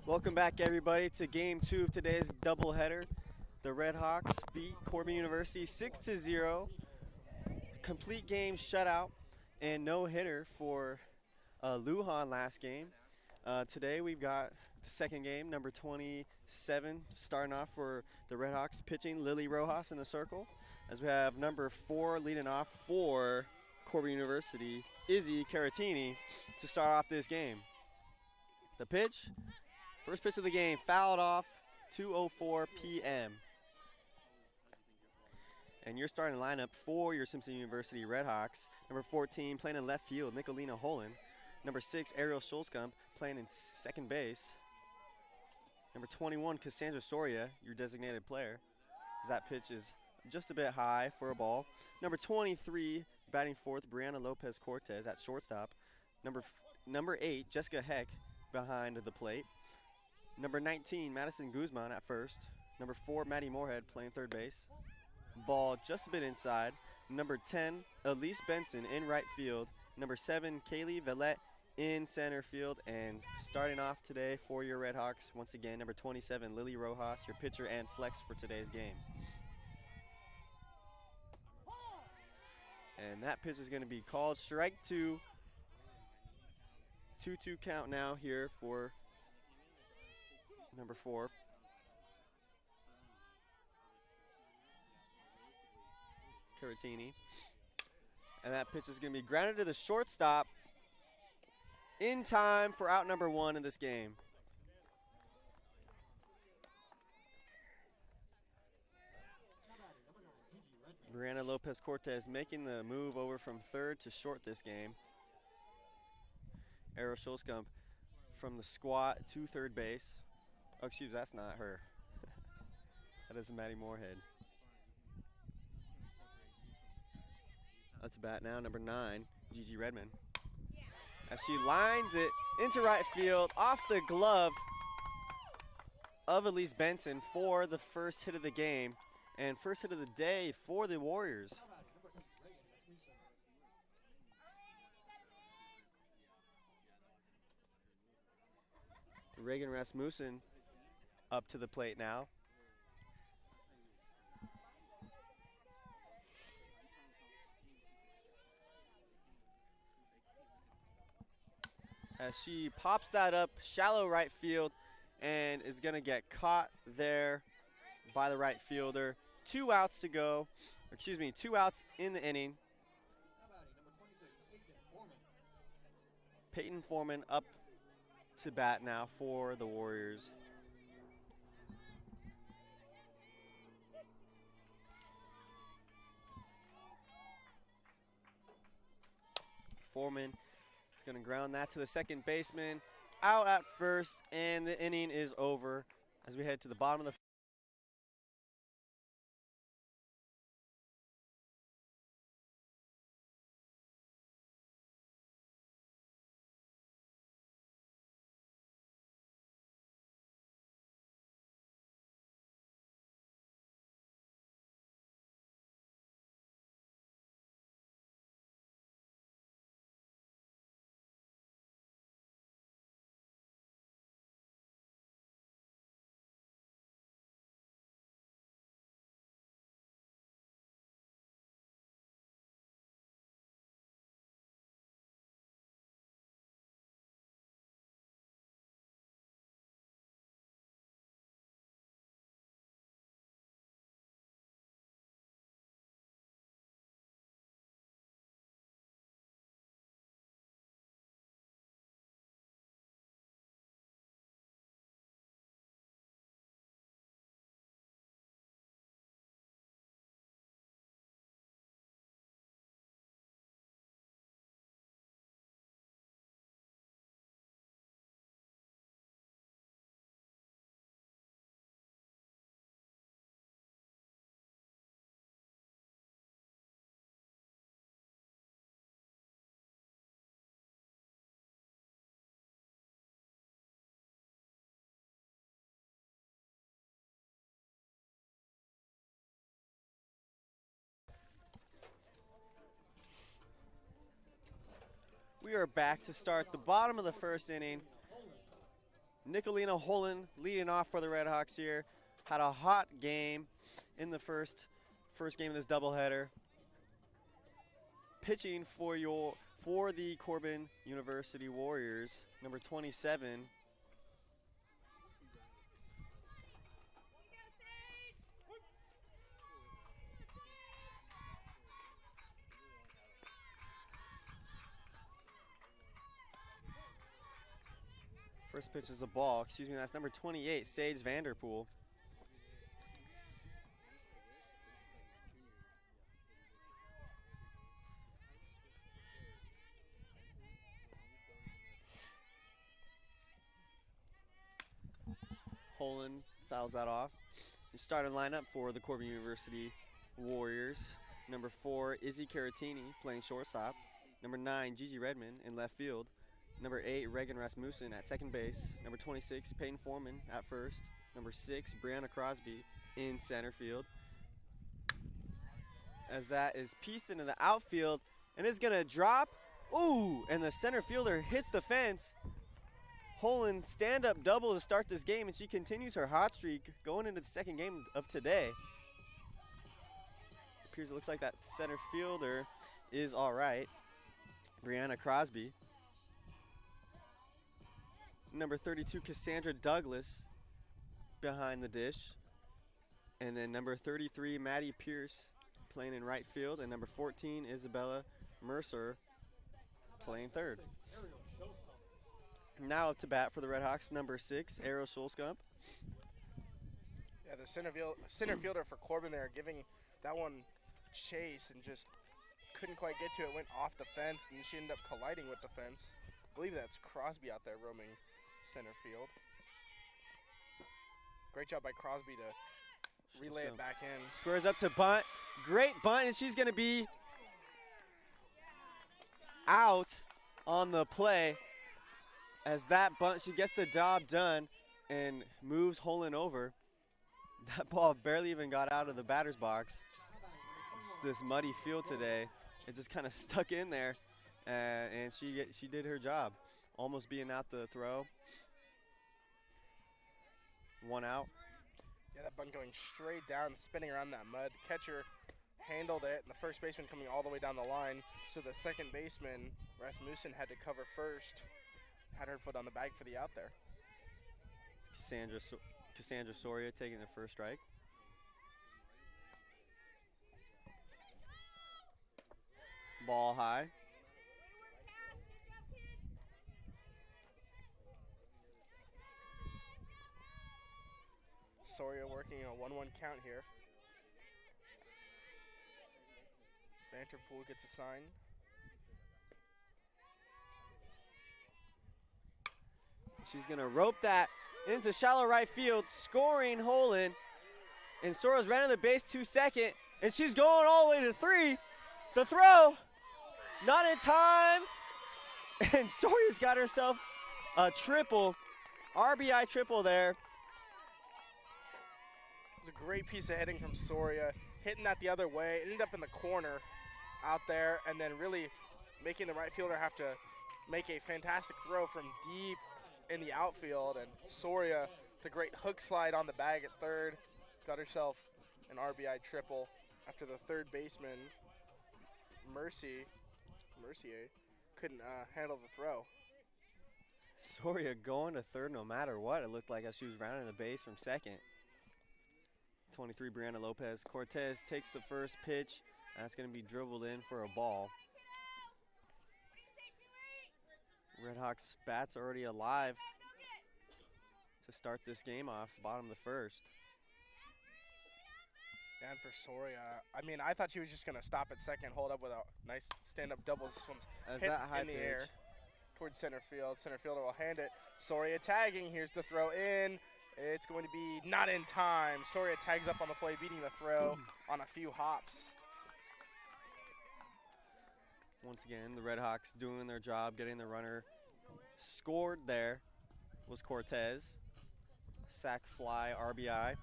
Welcome back, everybody, to Game 2 of today's doubleheader. The Red Hawks beat Corban University 6-0. Complete game shutout and no hitter for Lujan last game. Today we've got the second game, number 27, starting off for the Red Hawks, pitching Lily Rojas in the circle. As we have number 4 leading off for Corban University, Izzy Caratini, to start off this game. The pitch. First pitch of the game, fouled off, 2:04 p.m. And your starting lineup for your Simpson University Red Hawks: number 14 playing in left field, Nicolina Holland. Number 6, Ariel Schulzkamp playing in second base. Number 21, Cassandra Soria, your designated player, as that pitch is just a bit high for a ball. Number 23, batting fourth, Brianna Lopez Cortez at shortstop. Number 8, Jessica Heck behind the plate. Number 19, Madison Guzman at first. Number 4, Maddie Moorhead playing third base. Ball just a bit inside. Number 10, Elise Benson in right field. Number 7, Kaylee Villette in center field. And starting off today for your Red Hawks, once again, number 27, Lily Rojas, your pitcher and flex for today's game. And that pitch is going to be called strike 2. 2-2 count now here for number 4. Caratini. And that pitch is going to be grounded to the shortstop in time for out number 1 in this game. Brianna Lopez Cortez making the move over from third to short this game. Ariel Schulzkamp from the squat to third base. Oh, excuse me, that's not her. That is Maddie Moorhead. That's bat now, number 9, Gigi Redmond. As she lines it into right field, off the glove of Elise Benson for the first hit of the game and first hit of the day for the Warriors. Reagan Rasmussen up to the plate now. As she pops that up shallow right field and is going to get caught there by the right fielder. 2 outs to go. Excuse me, 2 outs in the inning. Peyton Foreman up to bat now for the Warriors. Foreman is going to ground that to the second baseman. Out at first, and the inning is over as we head to the bottom of the We are back to start the bottom of the first inning. Nicolina Holland leading off for the Red Hawks here. Had a hot game in the first game of this doubleheader. Pitching for the Corban University Warriors, number 27. First pitch is a ball. Excuse me, that's number 28, Sage Vanderpool. Holland fouls that off. Your starting lineup for the Corban University Warriors. Number 4, Izzy Caratini playing shortstop. Number 9, Gigi Redmond in left field. Number 8, Reagan Rasmussen at second base. Number 26, Peyton Foreman at first. Number 6, Brianna Crosby in center field. As that is pieced into the outfield and is gonna drop. Ooh, and the center fielder hits the fence. Holland stand-up double to start this game, and she continues her hot streak going into the second game of today. It looks like that center fielder is all right. Brianna Crosby. Number 32, Cassandra Douglas behind the dish. And then number 33, Maddie Pierce playing in right field. And number 14, Isabella Mercer playing third. Now up to bat for the Red Hawks, number 6, Ariel Schulskamp. Yeah, the center fielder for Corban there giving that one chase and just couldn't quite get to it. Went off the fence and she ended up colliding with the fence. I believe that's Crosby out there roaming center field. Great job by Crosby to relay it back in. Squares up to bunt. Great bunt, and she's going to be out on the play. As that bunt, she gets the job done and moves Holland over. That ball barely even got out of the batter's box. It's this muddy field today. It just kind of stuck in there, and she did her job, almost being out the throw. One out. Yeah, that bunt going straight down, spinning around that mud. Catcher handled it, and the first baseman coming all the way down the line. So the second baseman, Rasmussen, had to cover first. Had her foot on the bag for the out there. It's Cassandra Soria taking the first strike. Ball high. Soria working a 1-1 count here. Vanderpool gets a sign. She's gonna rope that into shallow right field, scoring Holland. And Soria's running the base to second, and she's going all the way to 3. The throw, not in time. And Soria's got herself a triple, RBI triple there. It was a great piece of hitting from Soria, hitting that the other way. It ended up in the corner out there, and then really making the right fielder have to make a fantastic throw from deep in the outfield. And Soria, it's a great hook slide on the bag at third. Got herself an RBI triple after the third baseman, Mercier, couldn't handle the throw. Soria going to third no matter what. It looked like as she was rounding the base from second. 23, Brianna Lopez. Cortez takes the first pitch. That's going to be dribbled in for a ball. Red Hawks bats already alive to start this game off, bottom of the first. And for Soria, I mean, I thought she was just going to stop at second, hold up with a nice stand-up double. This one's hit in the air towards center field. Center fielder will hand it. Soria tagging. Here's the throw in. It's going to be not in time. Soria tags up on the play, beating the throw on a few hops. Once again, the Red Hawks doing their job, getting the runner scored there was Cortez. Sack fly, RBI.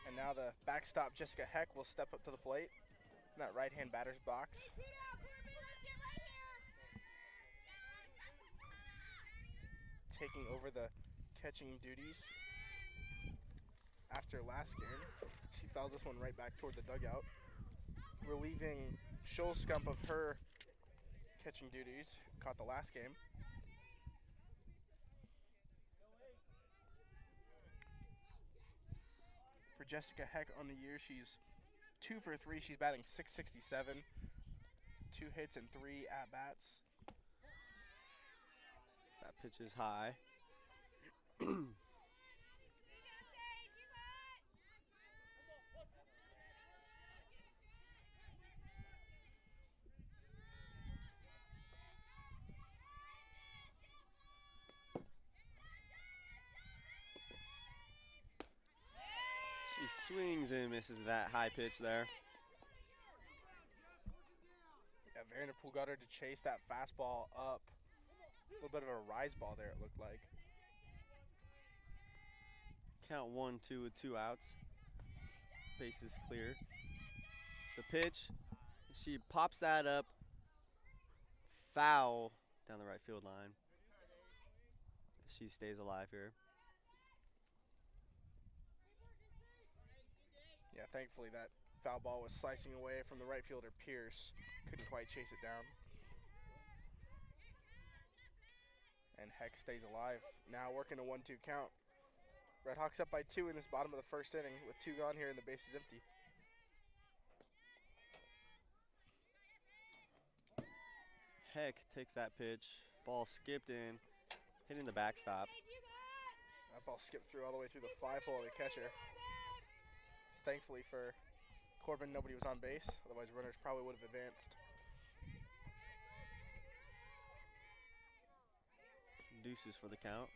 And now the backstop, Jessica Heck, will step up to the plate in that right-hand batter's box. taking over the catching duties after last game. She fouls this one right back toward the dugout, relieving Schulskamp of her catching duties, caught the last game. For Jessica Heck on the year, she's 2 for 3. She's batting .667, 2 hits and 3 at-bats. That pitch is high. She swings and misses that high pitch there. Yeah, Vanderpool got her to chase that fastball up. A little bit of a rise ball there, it looked like. Count 1-2 with 2 outs. Bases clear. The pitch, she pops that up. Foul down the right field line. She stays alive here. Yeah, thankfully that foul ball was slicing away from the right fielder, Pierce. Couldn't quite chase it down. And Heck stays alive. Now working a 1-2 count. Redhawks up by 2 in this bottom of the first inning with 2 gone here and the base is empty. Heck takes that pitch. Ball skipped in, hitting the backstop. That ball skipped through all the way through the 5-hole of the catcher. Thankfully for Corban, nobody was on base. Otherwise, runners probably would have advanced. Deuces for the count.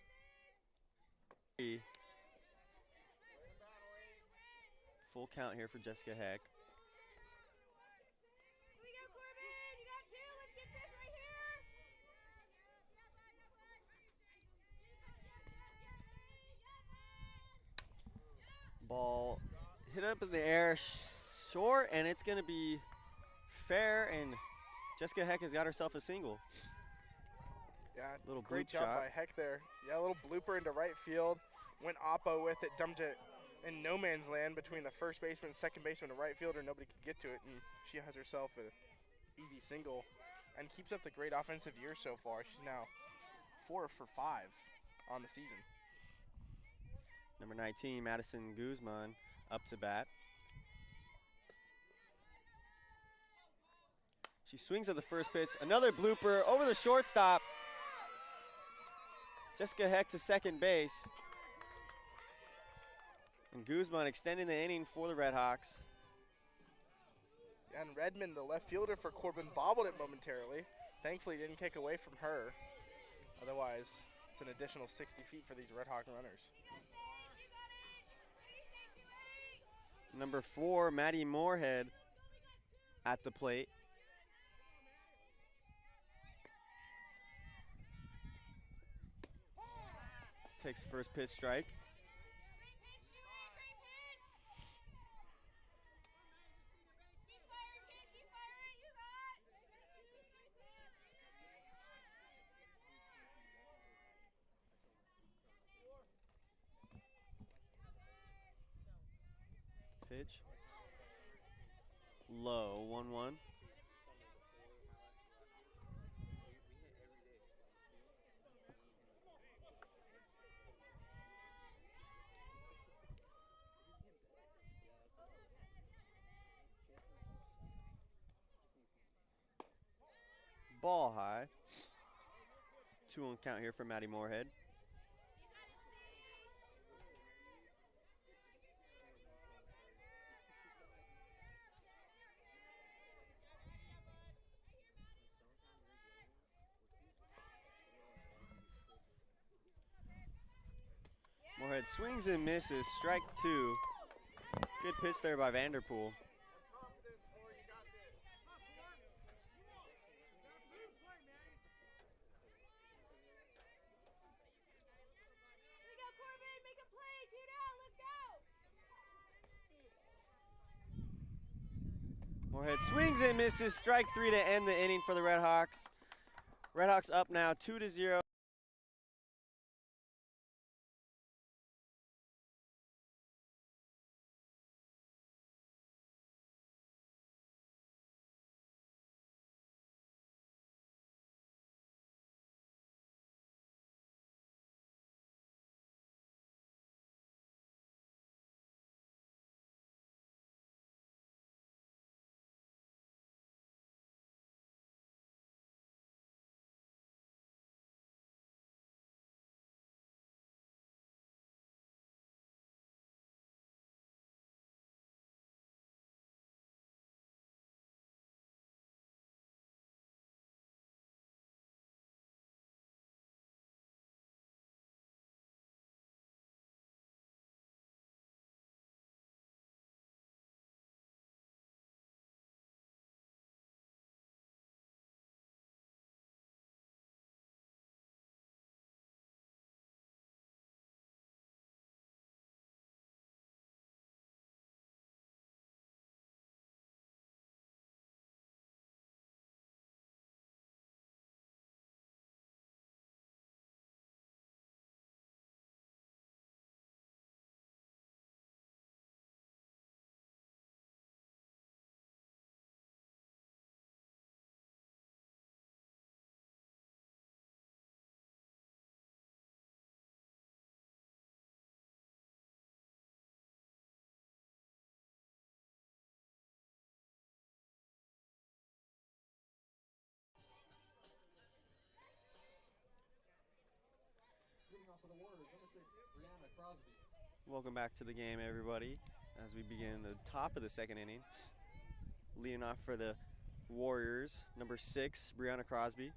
Full count here for Jessica Heck. Here we go, Corban. You got 2. Let's get this right here. Ball hit up in the air short, and it's going to be fair, and Jessica Heck has got herself a single. Yeah, little great bloop job shot by Heck there. Yeah, a little blooper into right field. Went oppo with it, dumped it in no man's land between the first baseman and second baseman and right fielder. Nobody could get to it, and she has herself an easy single and keeps up the great offensive year so far. She's now 4 for 5 on the season. Number 19, Madison Guzman, up to bat. She swings at the first pitch. Another blooper over the shortstop. Jessica Heck to second base. And Guzman extending the inning for the Redhawks. And Redmond, the left fielder for Corban, bobbled it momentarily. Thankfully, didn't kick away from her. Otherwise, it's an additional 60 feet for these Redhawk runners. Number 4, Maddie Moorhead at the plate. Takes first pitch strike. Pitch. Low, 1-1. Ball high. 2-1 count here for Maddie Moorhead. Moorhead swings and misses, strike 2. Good pitch there by Vanderpool. Moorhead swings and misses, strike 3 to end the inning for the Redhawks. Redhawks up now 2-0. Welcome back to the game, everybody, as we begin the top of the second inning. Leading off for the Warriors, number 6, Brianna Crosby.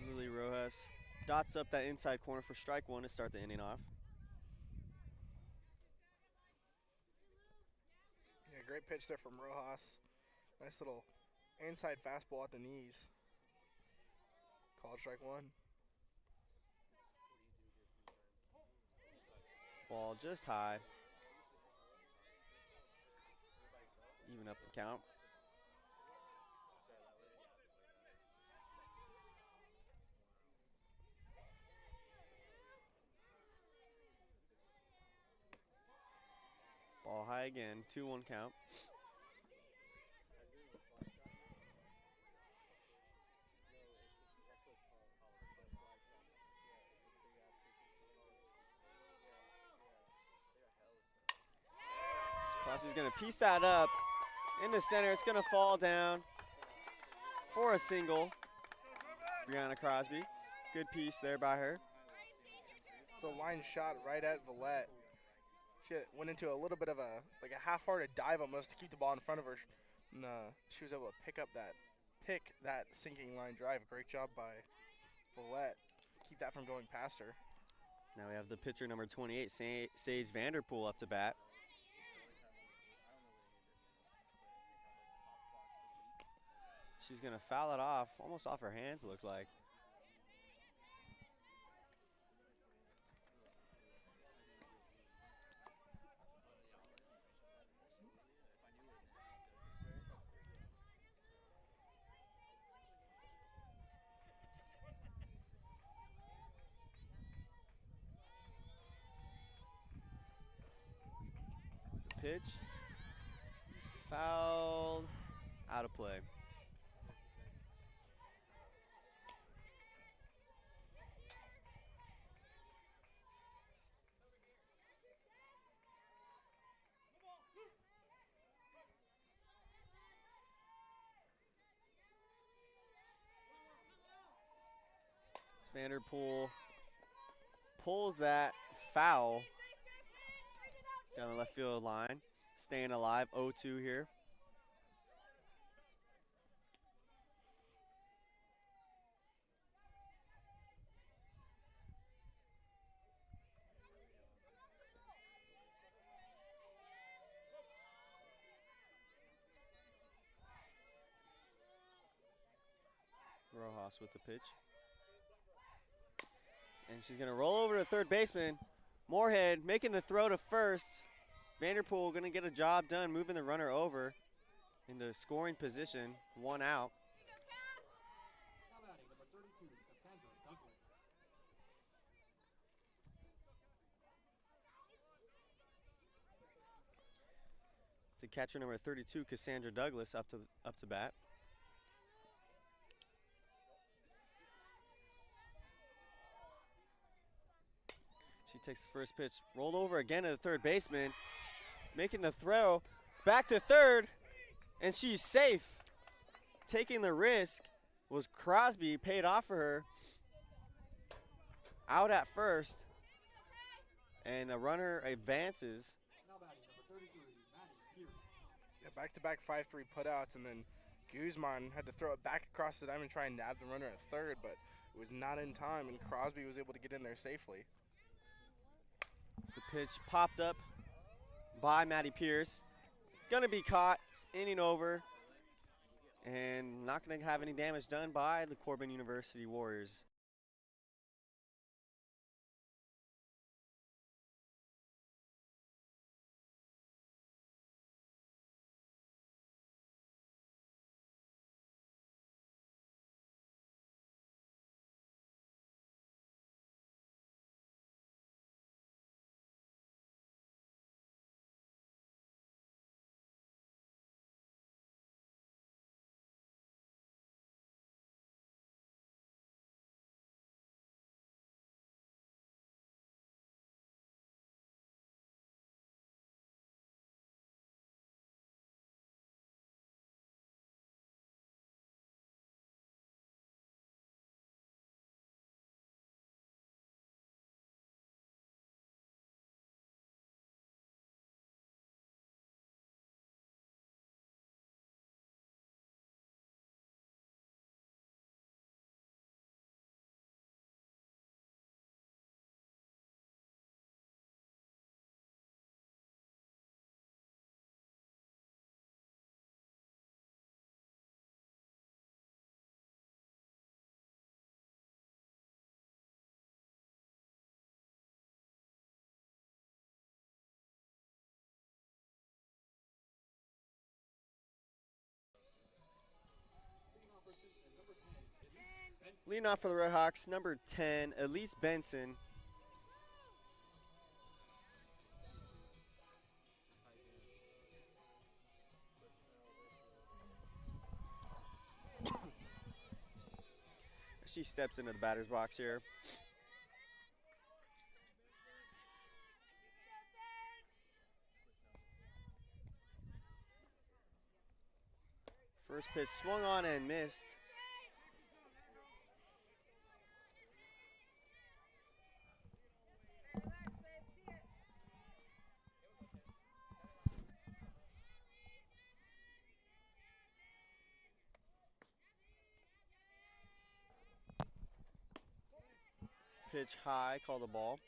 Lily Rojas dots up that inside corner for strike one to start the inning off. Yeah, great pitch there from Rojas. Nice little inside fastball at the knees. Called strike one. Ball just high. Even up the count. Ball high again, 2-1 count. Crosby's gonna piece that up in the center. It's gonna fall down for a single. Brianna Crosby, good piece there by her. So line shot right at Villette. She went into a little bit of a half-hearted dive almost to keep the ball in front of her. And, she was able to pick that sinking line drive. Great job by Villette. Keep that from going past her. Now we have the pitcher number 28, Sage Vanderpool, up to bat. She's gonna foul it off, almost off her hands, it looks like. Pitch, fouled, out of play. Vanderpool pulls that foul down the left field line, staying alive, 0-2 here. Rojas with the pitch. And she's gonna roll over to third baseman. Moorhead making the throw to first. Vanderpool gonna get a job done, moving the runner over into scoring position, 1 out. The catcher number 32, Cassandra Douglas, up to bat. She takes the first pitch, rolled over again to the third baseman, making the throw back to third, and she's safe. Taking the risk was Crosby, paid off for her. Out at first, and a runner advances. Yeah, back-to-back 5-3 putouts, and then Guzman had to throw it back across the diamond and try and nab the runner at third, but it was not in time, and Crosby was able to get in there safely. The pitch popped up by Maddie Pierce. Gonna be caught, inning over, and not gonna have any damage done by the Corban University Warriors. Leading off for the Red Hawks, number 10, Elise Benson. She steps into the batter's box here. First pitch swung on and missed. Pitch high, called a ball.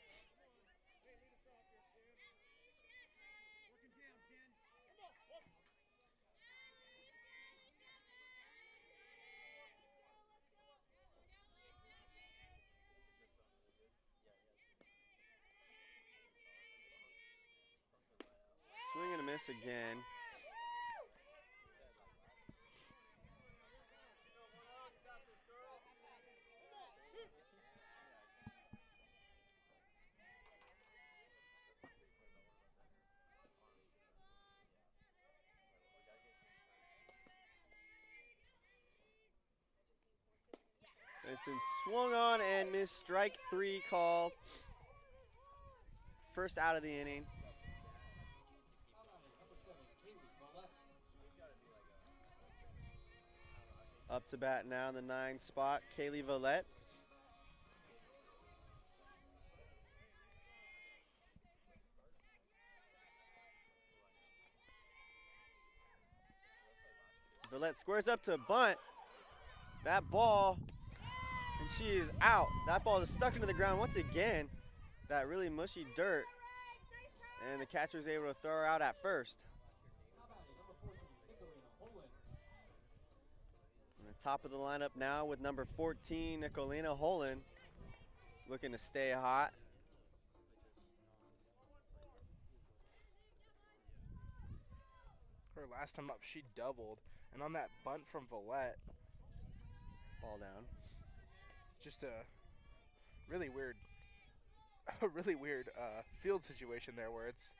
Swing and a miss again. Benson swung on and missed. Strike 3 call. First out of the inning. Up to bat now in the 9 spot, Kaylee Vallette. Vallette squares up to bunt. That ball, and she is out. That ball is stuck into the ground once again. That really mushy dirt. And the catcher is able to throw her out at first. Top of the lineup now with number 14, Nicolina Holland, looking to stay hot. Her last time up, she doubled. And on that bunt from Vallette, ball down. Just a really weird field situation there where it's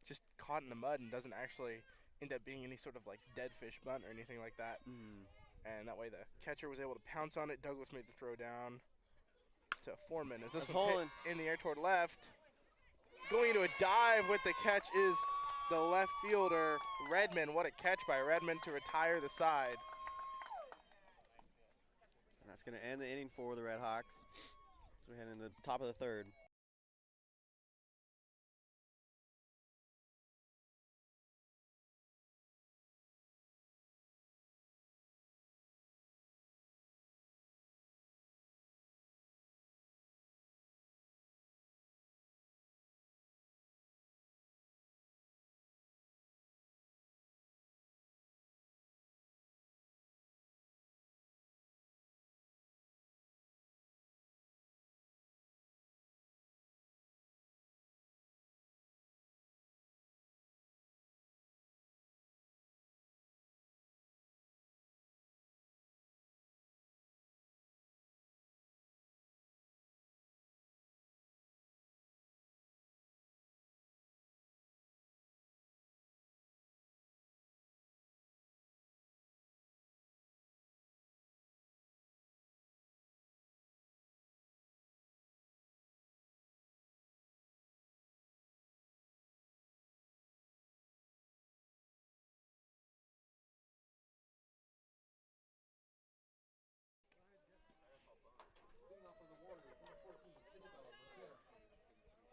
just caught in the mud and doesn't actually end up being any sort of like dead fish bunt or anything like that. And that way the catcher was able to pounce on it. Douglas made the throw down to Foreman. As this one's hit in the air toward left. Going into a dive with the catch is the left fielder, Redmond. What a catch by Redmond to retire the side. And that's going to end the inning for the Red Hawks. So we head in the top of the 3rd.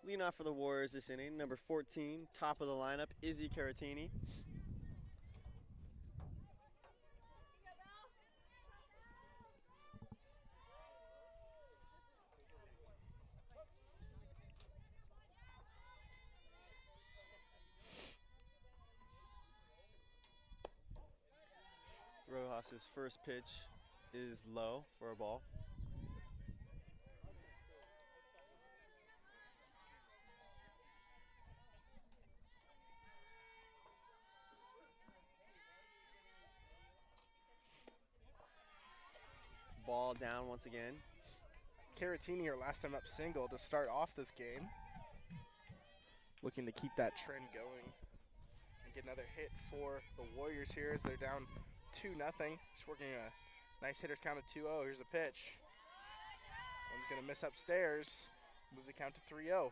Leading off for the Warriors this inning, number 14, top of the lineup, Izzy Caratini. Rojas's first pitch is low for a ball. ball down once again. Caratini, her last time up single to start off this game. Looking to keep that trend going and get another hit for the Warriors here as they're down 2-0. Just working a nice hitter's count of 2-0. Here's the pitch. One's going to miss upstairs. Move the count to 3-0.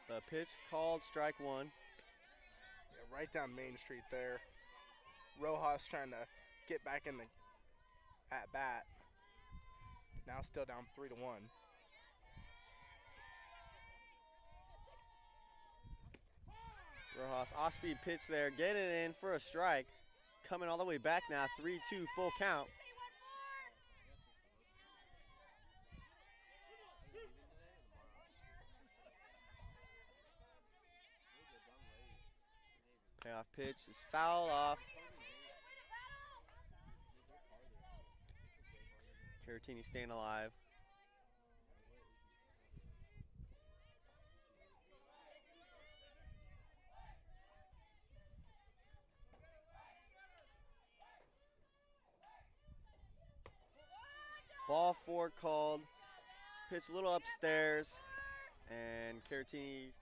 The pitch called, strike one. Yeah, right down Main Street there. Rojas trying to get back in the at-bat. Now still down 3-1. Rojas off-speed pitch there, getting it in for a strike. Coming all the way back now, 3-2 full count. Payoff pitch is foul off. Caratini staying alive. Ball four called. Pitch a little upstairs. And Caratini,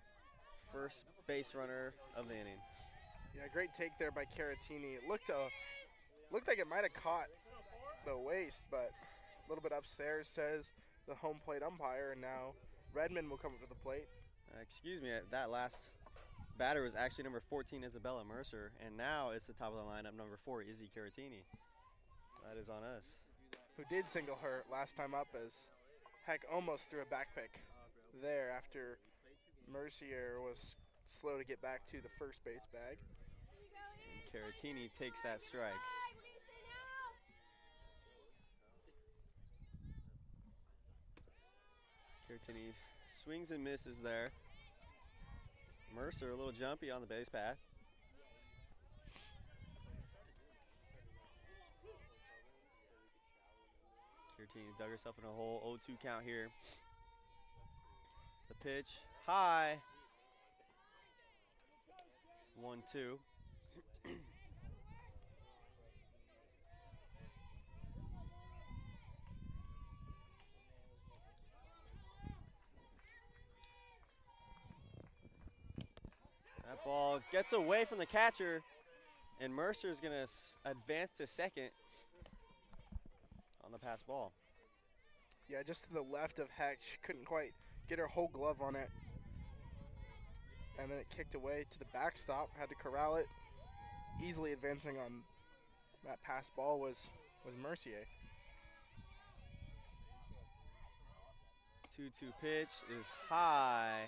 first base runner of the inning. Yeah, great take there by Caratini. It looked like it might have caught the waist, but a little bit upstairs, says the home plate umpire, and now Redmond will come up to the plate. Excuse me, that last batter was actually number 14, Isabella Mercer, and now it's the top of the lineup, number 4, Izzy Caratini. That is on us. Who did single her last time up, as Heck almost threw a back pick there after Mercier was slow to get back to the first base bag. And Caratini takes that strike. Caratini swings and misses there. Mercer a little jumpy on the base path. Caratini dug herself in a hole, 0-2 count here. The pitch, high. 1-2. That ball gets away from the catcher, and Mercer's going to advance to second on the pass ball. Yeah, just to the left of Heck. She couldn't quite get her whole glove on it. And then it kicked away to the backstop, had to corral it. Easily advancing on that pass ball was Mercier. 2-2 pitch is high.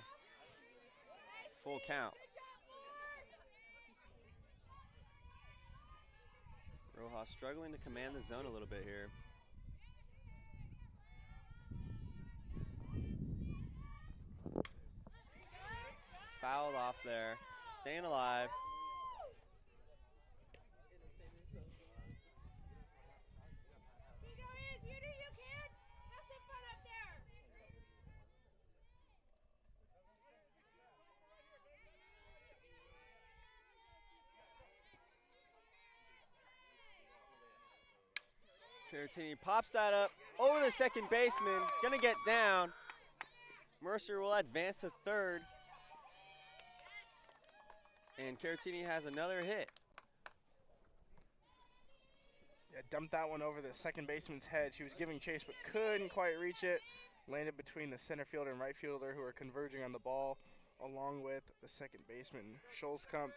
Full count. Rojas struggling to command the zone a little bit here. Fouled off there. Staying alive. Caratini pops that up over the second baseman. It's going to get down. Mercer will advance to third. And Caratini has another hit. Yeah, dumped that one over the second baseman's head. She was giving chase but couldn't quite reach it. Landed between the center fielder and right fielder who are converging on the ball, along with the second baseman, Scholzkamp,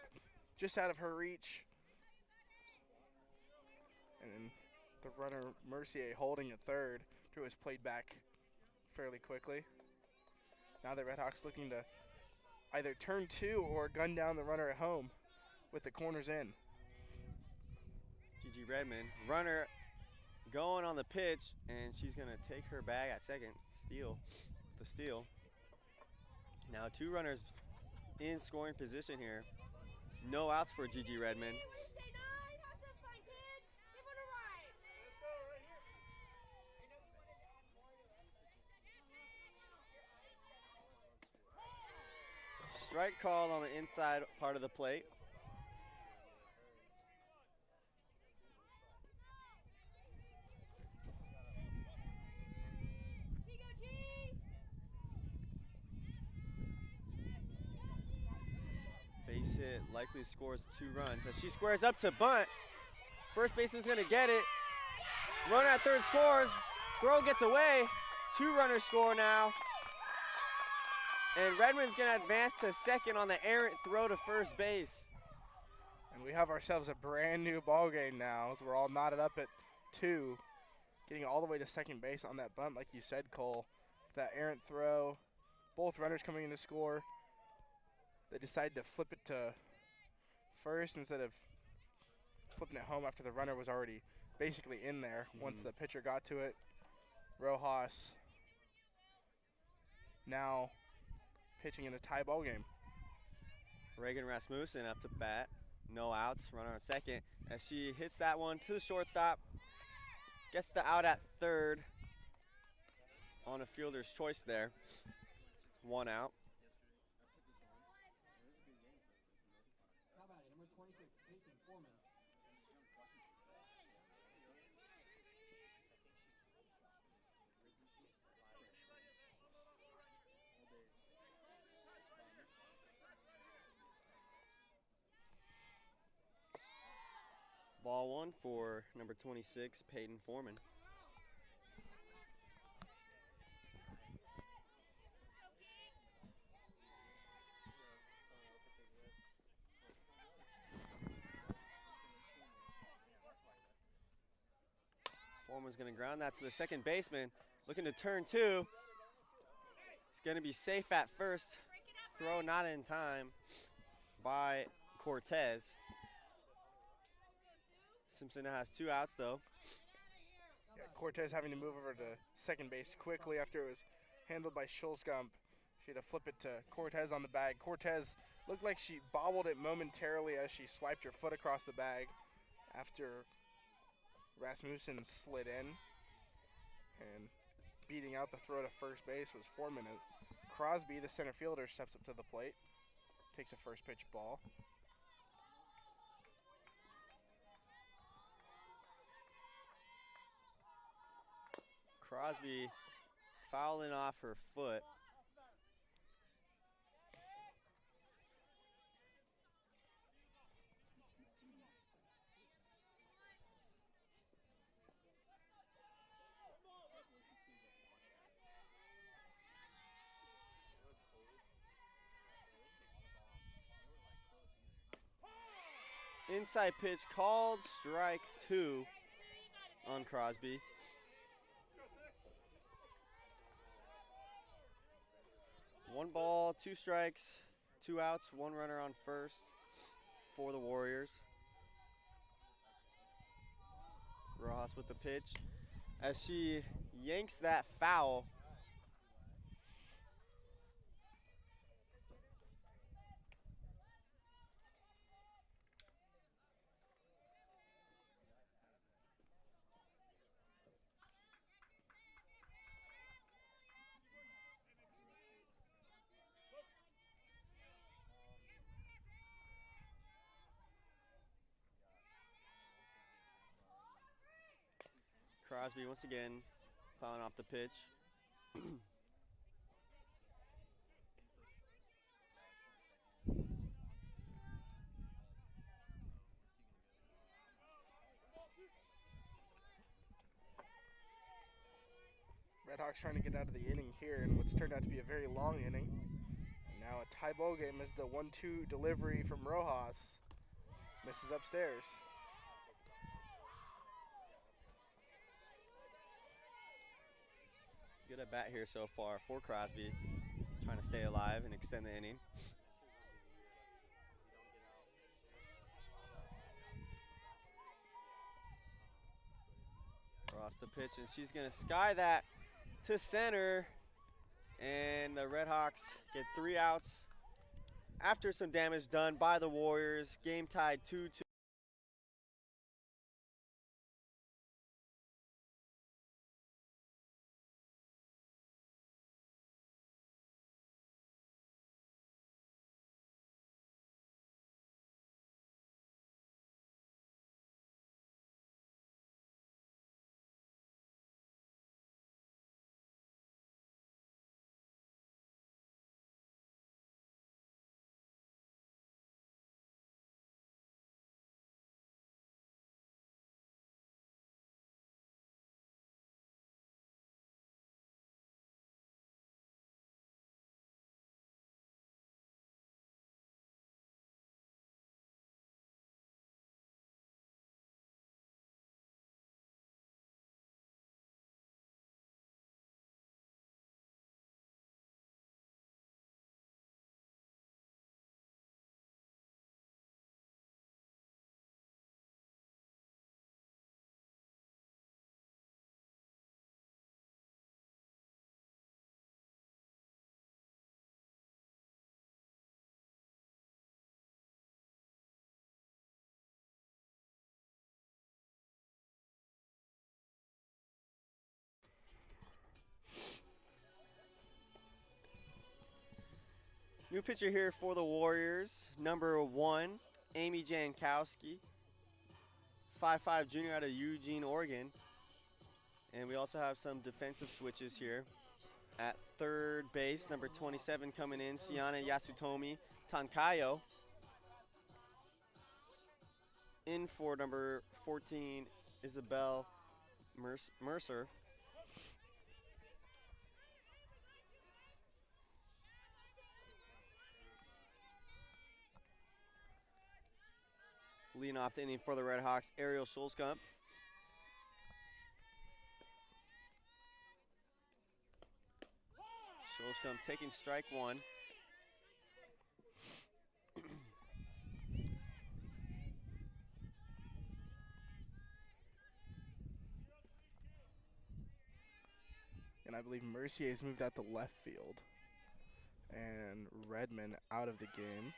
just out of her reach. And then the runner, Mercier, holding at third, who was played back fairly quickly. Now the Redhawks looking to either turn two or gun down the runner at home with the corners in. Gigi Redmond, runner going on the pitch, and she's going to take her bag at second, the steal. Now 2 runners in scoring position here. No outs for Gigi Redmond. Strike called on the inside part of the plate. Base hit, likely scores 2 runs. As she squares up to bunt, first baseman's gonna get it. Runner at third scores, throw gets away. 2 runners score now. And Redmond's gonna advance to second on the errant throw to first base. And we have ourselves a brand new ball game now as we're all knotted up at 2, getting all the way to second base on that bunt, like you said, Cole. That errant throw, both runners coming in to score. They decided to flip it to first instead of flipping it home after the runner was already basically in there once the pitcher got to it. Rojas now pitching in a tie ball game. Reagan Rasmussen up to bat. No outs, runner on second. As she hits that one to the shortstop, gets the out at third on a fielder's choice there. 1 out. Ball 1 for number 26, Peyton Foreman. Foreman's going to ground that to the second baseman. Looking to turn 2. He's going to be safe at first. Throw not in time by Cortez. Simpson now has 2 outs, though. Yeah, Cortez having to move over to second base quickly after it was handled by Schulzgump. She had to flip it to Cortez on the bag. Cortez looked like she bobbled it momentarily as she swiped her foot across the bag after Rasmussen slid in. And beating out the throw to first base was Foreman as Crosby, the center fielder, steps up to the plate, takes a first pitch ball. Crosby fouling off her foot. Inside pitch called, strike 2 on Crosby. One ball, 2 strikes, 2 outs, 1 runner on first for the Warriors. Rojas with the pitch as she yanks that foul. Crosby once again fouling off the pitch. Redhawks trying to get out of the inning here in what's turned out to be a very long inning. And now a tie ball game as the 1-2 delivery from Rojas misses upstairs. Good at bat here so far for Crosby, trying to stay alive and extend the inning. Across the pitch, and she's gonna sky that to center, and the Redhawks get 3 outs after some damage done by the Warriors. Game tied 2-2. New pitcher here for the Warriors, number 1, Amy Jankowski, 5'5" junior out of Eugene, Oregon. And we also have some defensive switches here. At third base, number 27 coming in, Siana Yasutomi Tankayo. In for number 14, Isabel Mercer. Leading off the inning for the Red Hawks, Ariel Schulzkamp. Schulzkamp taking strike 1. And I believe Mercier's moved out to left field. And Redmond out of the game.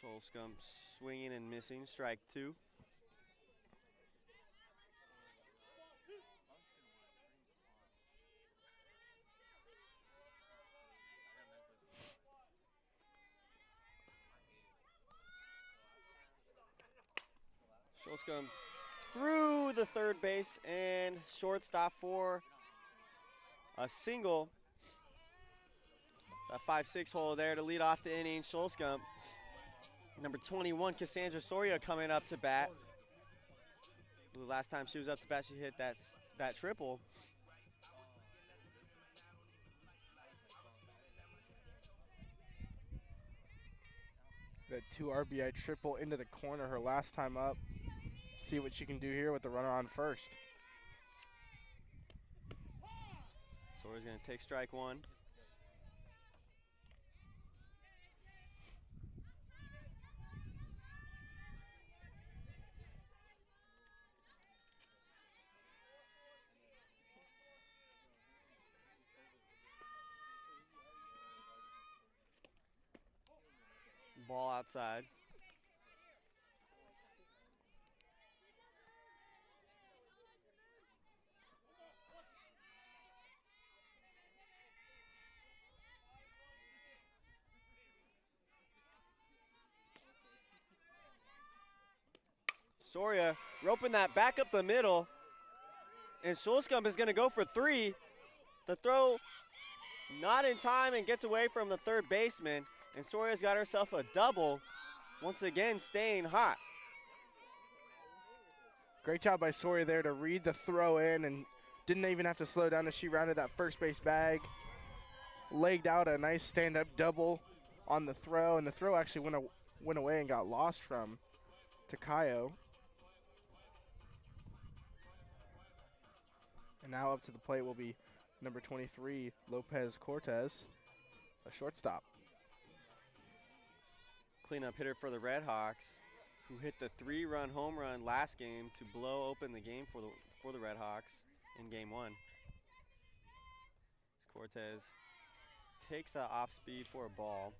Schulzkamp swinging and missing, strike 2. Schulzkamp through the third base and shortstop for a single. A 5-6 hole there to lead off the inning. Schulzkamp. Number 21, Cassandra Soria coming up to bat. The last time she was up to bat, she hit that triple. That 2 RBI triple into the corner her last time up. See what she can do here with the runner on first. Soria's going to take strike 1. Ball outside. Soria roping that back up the middle. And Schulzkamp is going to go for 3. The throw not in time and gets away from the third baseman. And Soria's got herself a double, once again staying hot. Great job by Soria there to read the throw in and didn't even have to slow down as she rounded that first base bag. Legged out a nice stand-up double on the throw, and the throw actually went away and got lost from Takayo. And now up to the plate will be number 23, Lopez Cortez, a shortstop. Cleanup hitter for the Red Hawks, who hit the 3-run home run last game to blow open the game for the Red Hawks in game 1. Cortez takes that off speed for a ball.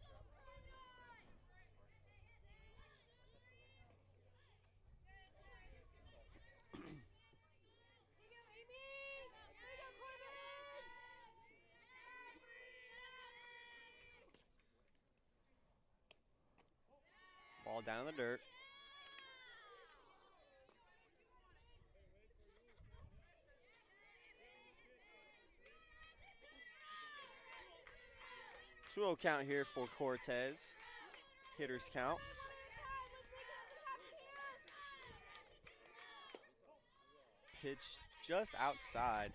Ball down in the dirt. Two-0 count here for Cortez. Hitters count. Pitch just outside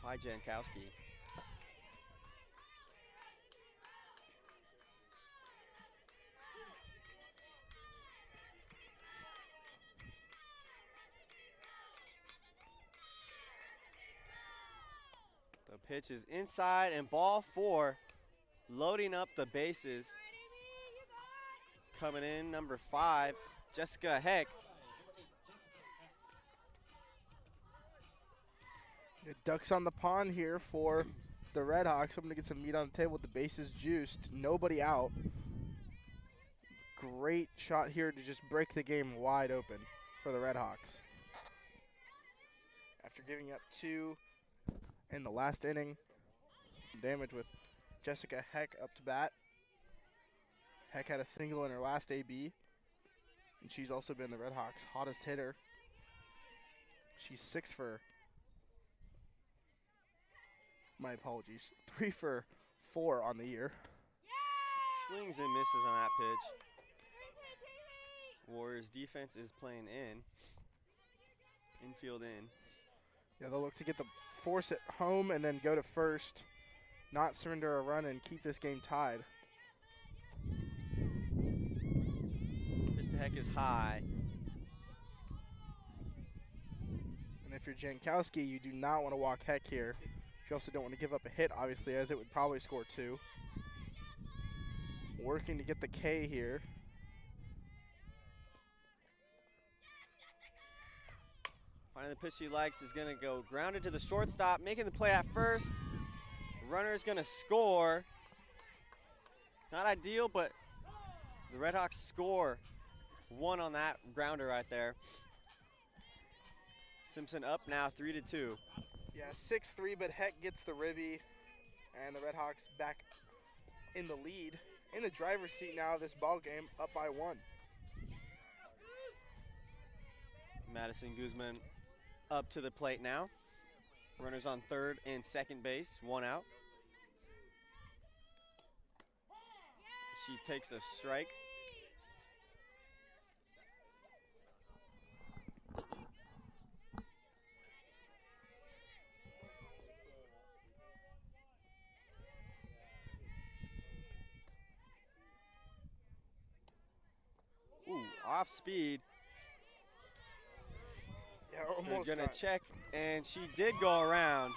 by Jankowski. The pitch is inside and ball 4, loading up the bases. Coming in, number 5, Jessica Heck. The ducks on the pond here for the Red Hawks. I'm going to get some meat on the table with the bases juiced. Nobody out. Great shot here to just break the game wide open for the Red Hawks. After giving up 2 in the last inning, damage with Jessica Heck up to bat. Heck had a single in her last AB, and she's also been the Red Hawks' hottest hitter. She's 6 for, my apologies, 3 for 4 on the year. Swings and misses on that pitch. Warriors defense is playing infield in. Yeah, they'll look to get the force it home and then go to first, not surrender a run and keep this game tied. Pitch to Heck is high. And if you're Jankowski, you do not want to walk Heck here. You also don't want to give up a hit, obviously, as it would probably score 2. Working to get the K here. Finding the pitch she likes is going to go grounded to the shortstop, making the play at first. Runner is going to score. Not ideal, but the Red Hawks score 1 on that grounder right there. Simpson up now 3-2. Yeah, 6-3, but Heck gets the ribby, and the Red Hawks back in the lead. In the driver's seat now of this ball game, up by 1. Madison Guzman up to the plate now. Runners on third and second base, 1 out. She takes a strike. Ooh, off speed. Yeah, They're almost gonna got- check, and she did go around.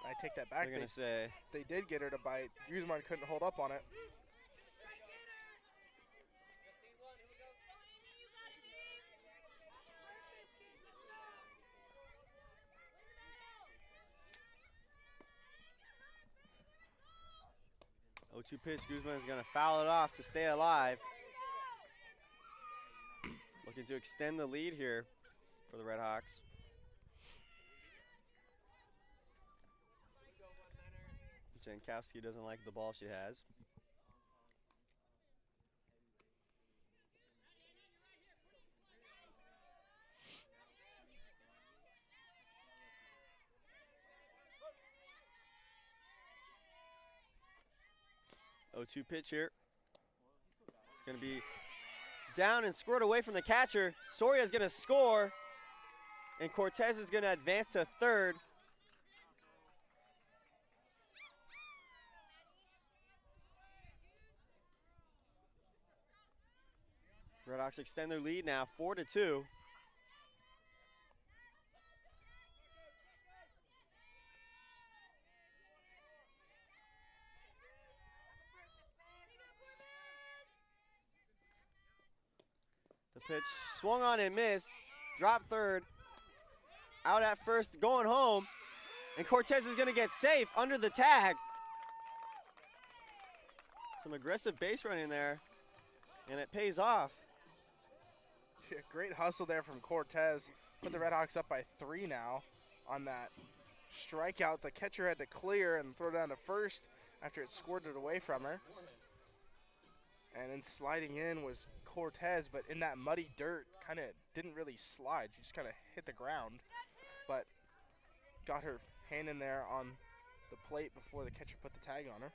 I take that back. They're gonna say They did get her to bite. Guzman couldn't hold up on it. Oh, 0-2 pitch. Guzman is gonna foul it off to stay alive. Looking to extend the lead here for the Red Hawks. Jankowski doesn't like the ball she has. Oh, 0-2 pitch here. It's going to be down and squirted away from the catcher. Soria is going to score, and Cortez is going to advance to third. Red Hawks extend their lead now, 4-2. The pitch swung on and missed. Drop third. Out at first, going home. And Cortez is going to get safe under the tag. Some aggressive base running there, and it pays off. Yeah, great hustle there from Cortez. Put the Red Hawks up by 3 now on that strikeout. The catcher had to clear and throw down to first after it squirted away from her. And then sliding in was Cortez, but in that muddy dirt, kind of didn't really slide. She just kind of hit the ground, but got her hand in there on the plate before the catcher put the tag on her.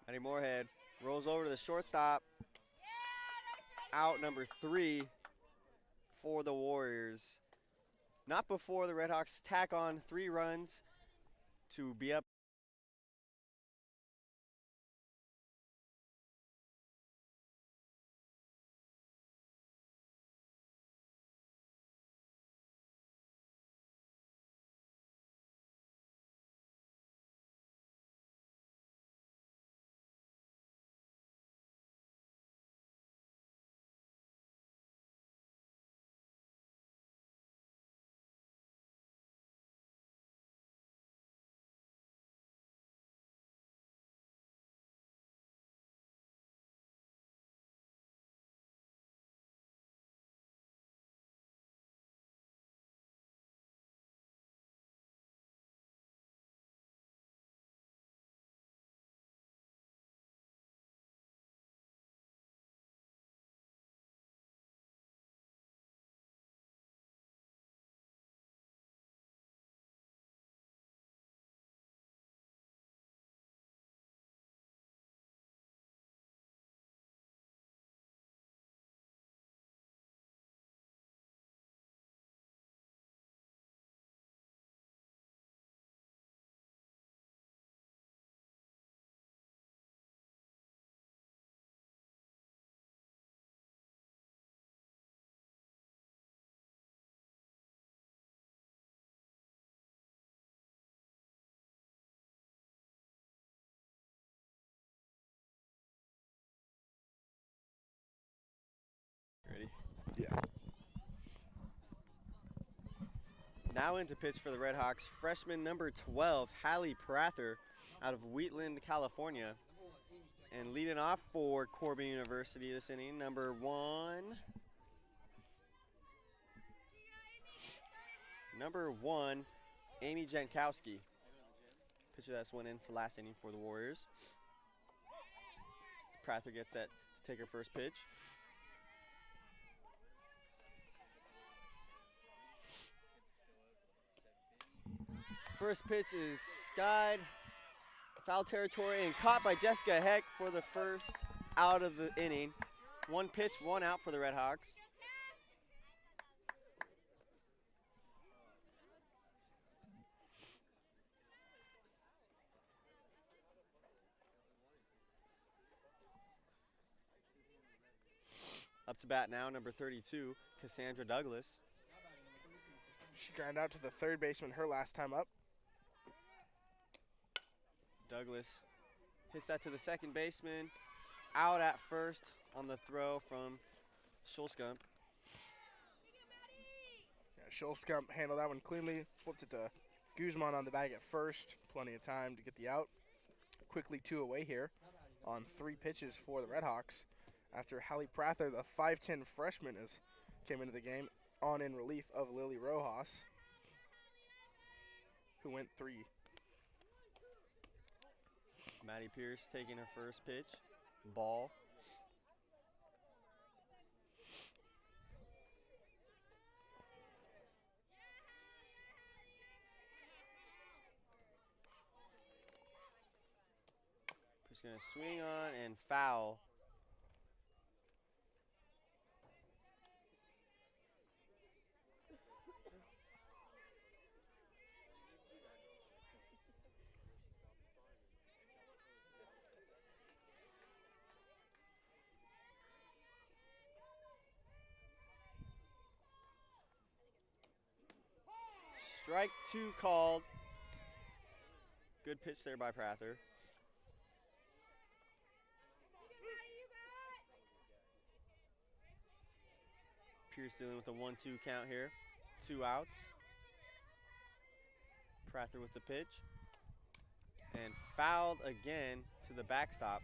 Eddie Moorhead rolls over to the shortstop. Out number 3 for the Warriors. Not before the Red Hawks tack on 3 runs to be up Yeah. Now into pitch for the Red Hawks, freshman number 12, Hallie Prather, out of Wheatland, California. And leading off for Corban University this inning, number 1, Amy Jankowski. Pitcher that's went in for last inning for the Warriors. Prather gets set to take her first pitch. First pitch is skied, foul territory, and caught by Jessica Heck for the first out of the inning. 1 pitch, 1 out for the Red Hawks. Up to bat now, number 32, Cassandra Douglas. She grounded out to the third baseman her last time up. Douglas hits that to the second baseman. Out at first on the throw from Schulskamp. Yeah, Schulskamp handled that one cleanly. Flipped it to Guzman on the bag at first. Plenty of time to get the out. Quickly 2 away here on 3 pitches for the Red Hawks. After Hallie Prather, the 5'10 freshman, came into the game on in relief of Lily Rojas, who went 3. Maddie Pierce taking her first pitch. Ball. Pierce gonna swing on and foul. Strike 2 called. Good pitch there by Prather. Pierce dealing with a 1-2 count here. 2 outs. Prather with the pitch. And fouled again to the backstop.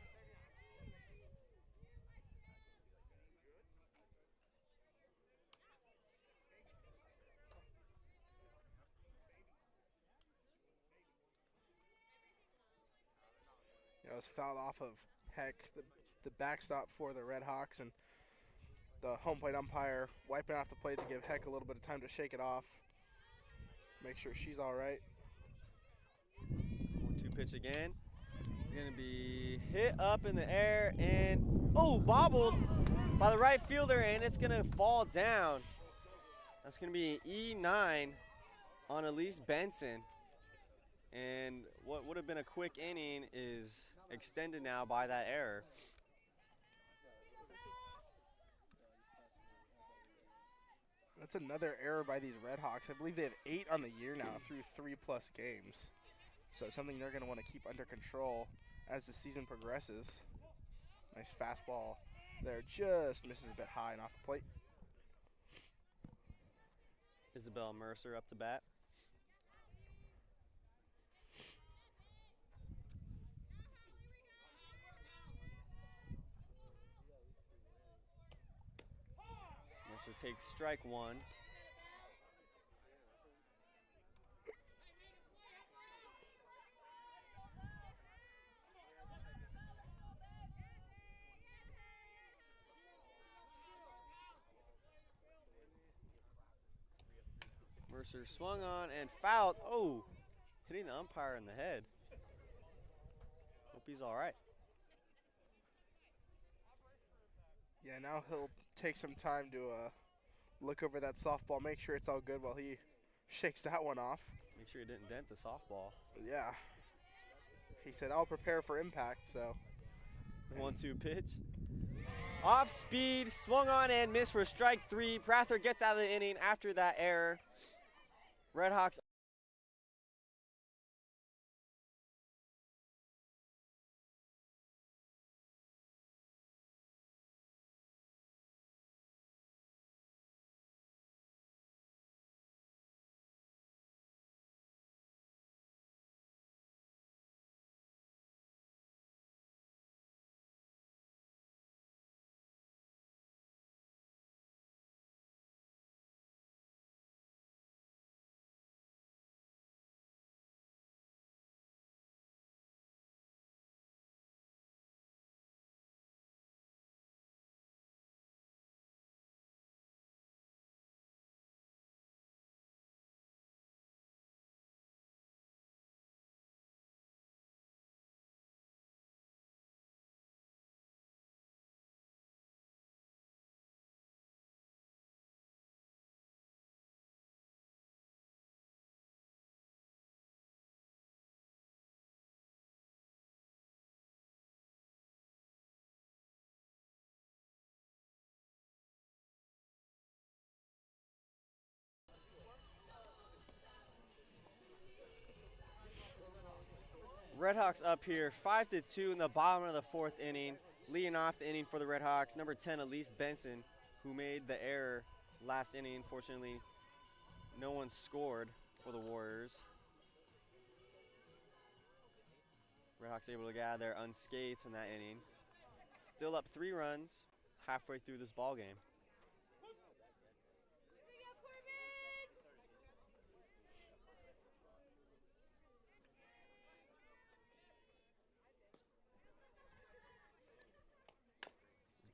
It was fouled off of Heck, the backstop for the Red Hawks, and the home plate umpire wiping off the plate to give Heck a little bit of time to shake it off, make sure she's all right. 1-2 pitch again. It's going to be hit up in the air and, bobbled by the right fielder, and it's going to fall down. That's going to be E9 on Elise Benson. And what would have been a quick inning is extended now by that error. That's another error by these Red Hawks. I believe they have 8 on the year now through 3+ games. So it's something they're going to want to keep under control as the season progresses. Nice fastball there, just misses a bit high and off the plate. Isabel Mercer up to bat. Mercer takes strike 1. Mercer swung on and fouled. Oh, hitting the umpire in the head. Hope he's all right. Yeah, now he'll take some time to look over that softball, make sure it's all good while he shakes that one off. Make sure he didn't dent the softball. Yeah. He said, I'll prepare for impact, so. 1-2 pitch. Off speed, swung on and missed for strike 3. Prather gets out of the inning after that error. Red Hawks Redhawks up here, 5-2 in the bottom of the 4th inning. Leading off the inning for the Redhawks, number 10, Elise Benson, who made the error last inning. Fortunately, no one scored for the Warriors. Redhawks able to get out of there unscathed in that inning. Still up 3 runs halfway through this ball game. Here we go, Corban!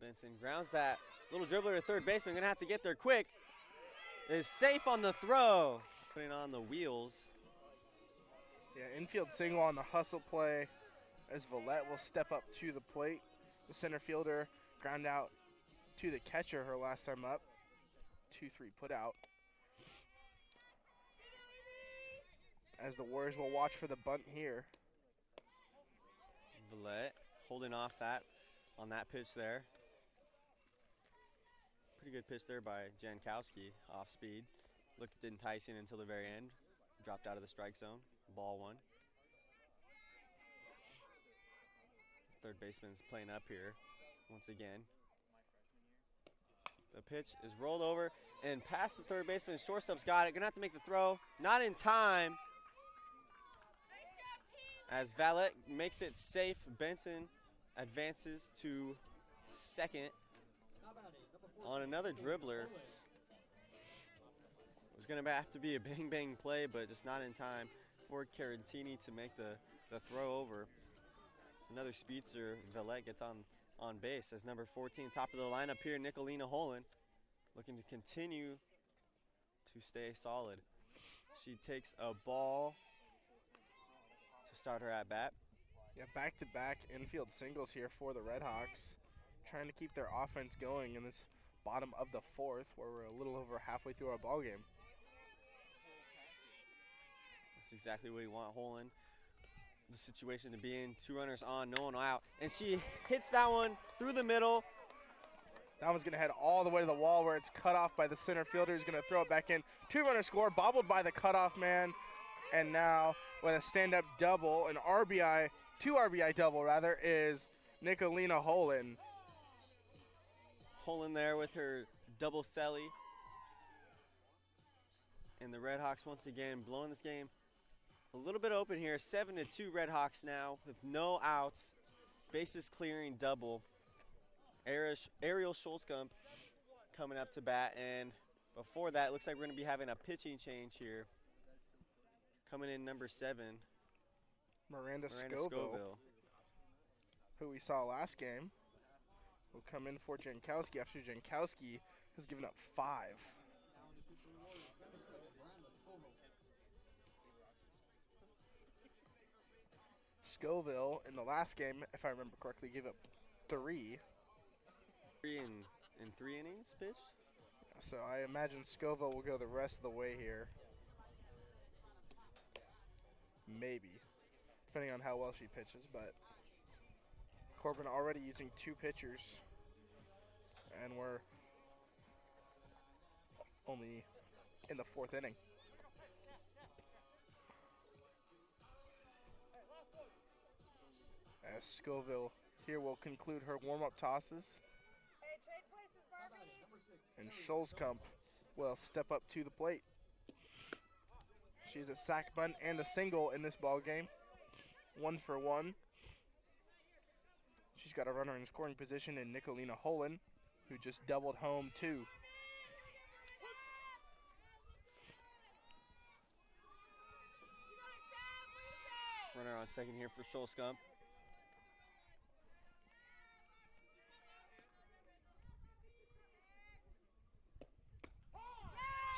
Benson grounds that little dribbler to third baseman. Gonna have to get there quick. Is safe on the throw. Putting on the wheels. Yeah, infield single on the hustle play as Villette will step up to the plate. The center fielder ground out to the catcher her last time up. 2-3 put out. As the Warriors will watch for the bunt here. Villette holding off that on that pitch there. Pretty good pitch there by Jankowski, off speed. Looked enticing until the very end. Dropped out of the strike zone. Ball 1. Third baseman's playing up here once again. The pitch is rolled over and past the third baseman. Shortstop's got it. Gonna have to make the throw. Not in time. As Valette makes it safe, Benson advances to second on another dribbler. It was going to have to be a bang-bang play, but just not in time for Carantini to make the throw over. So another speedster. Valette gets on base as number 14, top of the lineup here, Nicolina Holen, looking to continue to stay solid. She takes a ball to start her at bat. Yeah, back-to-back infield singles here for the Redhawks, trying to keep their offense going in this bottom of the 4th, where we're a little over halfway through our ball game. That's exactly what you want, Holen. The situation to be in. 2 runners on, no one out, and she hits that one through the middle. That one's going to head all the way to the wall where it's cut off by the center fielder. He's going to throw it back in. 2-runner score, bobbled by the cutoff man, and now with a stand-up double, an RBI, 2 RBI double rather, is Nicolina Holen. Holen there with her double celly. And the Redhawks once again blowing this game a little bit open here. 7-2 Redhawks now with no outs. Bases clearing double. Ariel Schultzkamp coming up to bat. And before that, looks like we're going to be having a pitching change here. Coming in number 7. Miranda Scoville, who we saw last game, will come in for Jankowski after Jankowski has given up 5. Scoville in the last game, if I remember correctly, gave up 3. 3 in 3 innings pitched? So I imagine Scoville will go the rest of the way here. Maybe, depending on how well she pitches, but Corban already using 2 pitchers, and we're only in the 4th inning. As Scoville here will conclude her warm-up tosses, Hey, trade places, Barbie. and Schultzkamp will step up to the plate. She's a sac bunt and a single in this ball game. 1 for 1. She's got a runner in scoring position in Nicolina Holen, who just doubled home too. Runner on second here for Schultzkamp.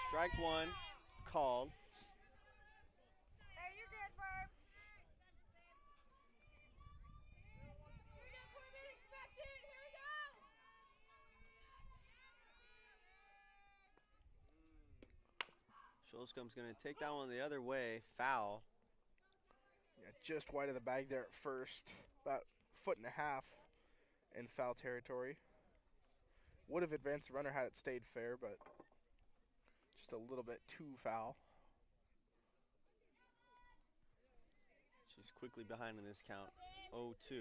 Strike 1 called. Hey, you're good, Barb. Here we go, Corban. Expect it. Here we go. Schultzkamp's going to take that one the other way. Foul. Yeah, just wide of the bag there at first, about 1.5 feet in foul territory. Would have advanced the runner had it stayed fair, but just a little bit too foul. She's quickly behind in this count, 0-2.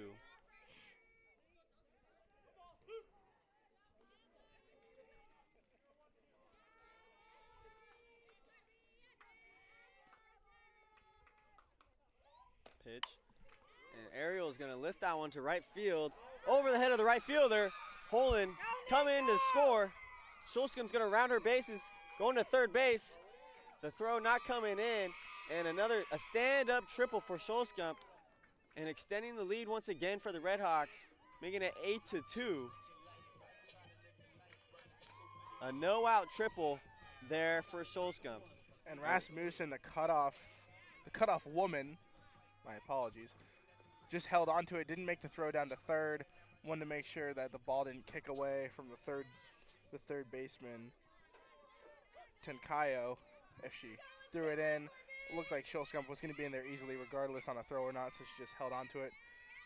Pitch. And Ariel is going to lift that one to right field. Over the head of the right fielder. Holland coming to score. Schulzkam's going to round her bases, going to third base. The throw not coming in. And a stand-up triple for Schulzkamp. And extending the lead once again for the Redhawks, making it 8-2. A no-out triple there for Schulzkamp. And Rasmussen, the cutoff woman, my apologies, just held onto it, didn't make the throw down to third, wanted to make sure that the ball didn't kick away from the third baseman, Tenkayo. If she threw it in, it looked like Schulzkamp was going to be in there easily regardless on a throw or not, so she just held onto it,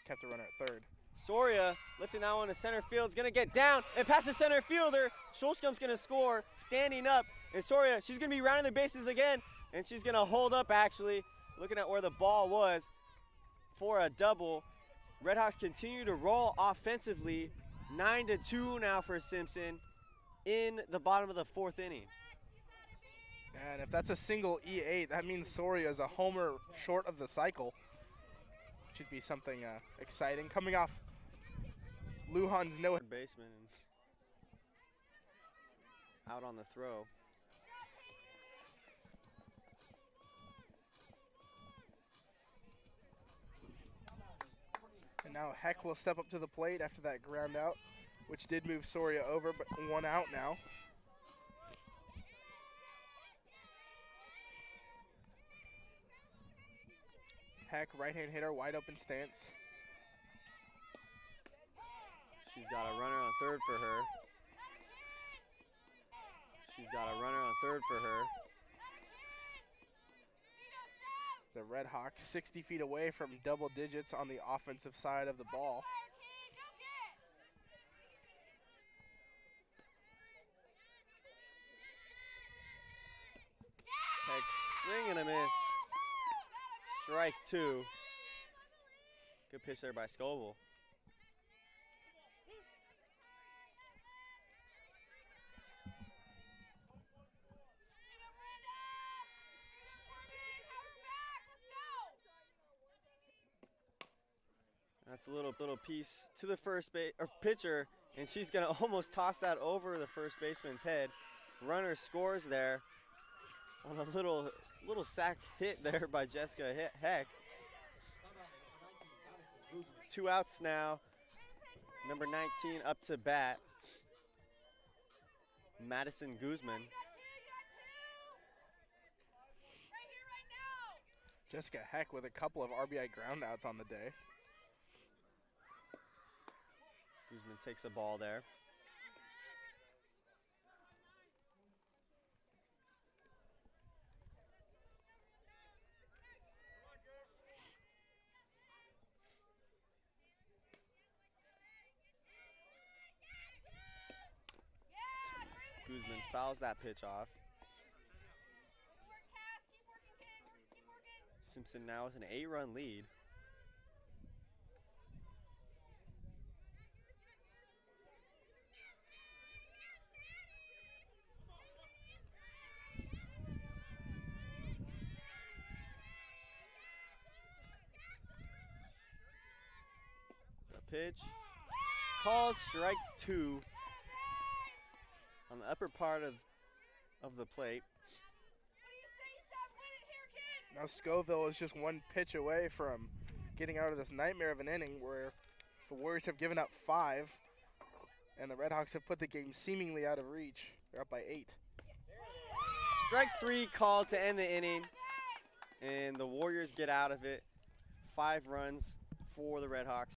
kept the runner at third. Soria lifting that one to center field, is going to get down and past the center fielder. Schulzkamp's going to score, standing up, and Soria, she's going to be rounding the bases again, and she's going to hold up actually, looking at where the ball was for a double. Redhawks continue to roll offensively, 9-2 now for Simpson in the bottom of the fourth inning. And if that's a single E8, that means Soria is a homer short of the cycle. Should be something exciting. Coming off Lujan's no Baseman out on the throw. And now Heck will step up to the plate after that ground out, which did move Soria over, but 1 out now. Heck, right-hand hitter, wide open stance. She's got a runner on third for her. She's got a runner on third for her. The Redhawks 60 feet away from double digits on the offensive side of the ball. Heck, swing and a miss. Strike 2. Good pitch there by Scoville. That's a little piece to the first base or pitcher, and she's gonna almost toss that over the first baseman's head. Runner scores there on a little sack hit there by Jessica Heck. 2 outs now. Number 19 up to bat. Madison Guzman. Jessica Heck with a couple of RBI groundouts on the day. Guzman takes a ball there. Guzman fouls that pitch off. Simpson now with an 8-run lead. The pitch called strike 2 on the upper part of the plate. Now Scoville is just 1 pitch away from getting out of this nightmare of an inning where the Warriors have given up 5 and the Redhawks have put the game seemingly out of reach. They're up by 8. Strike 3 called to end the inning, and the Warriors get out of it. 5 runs for the Redhawks.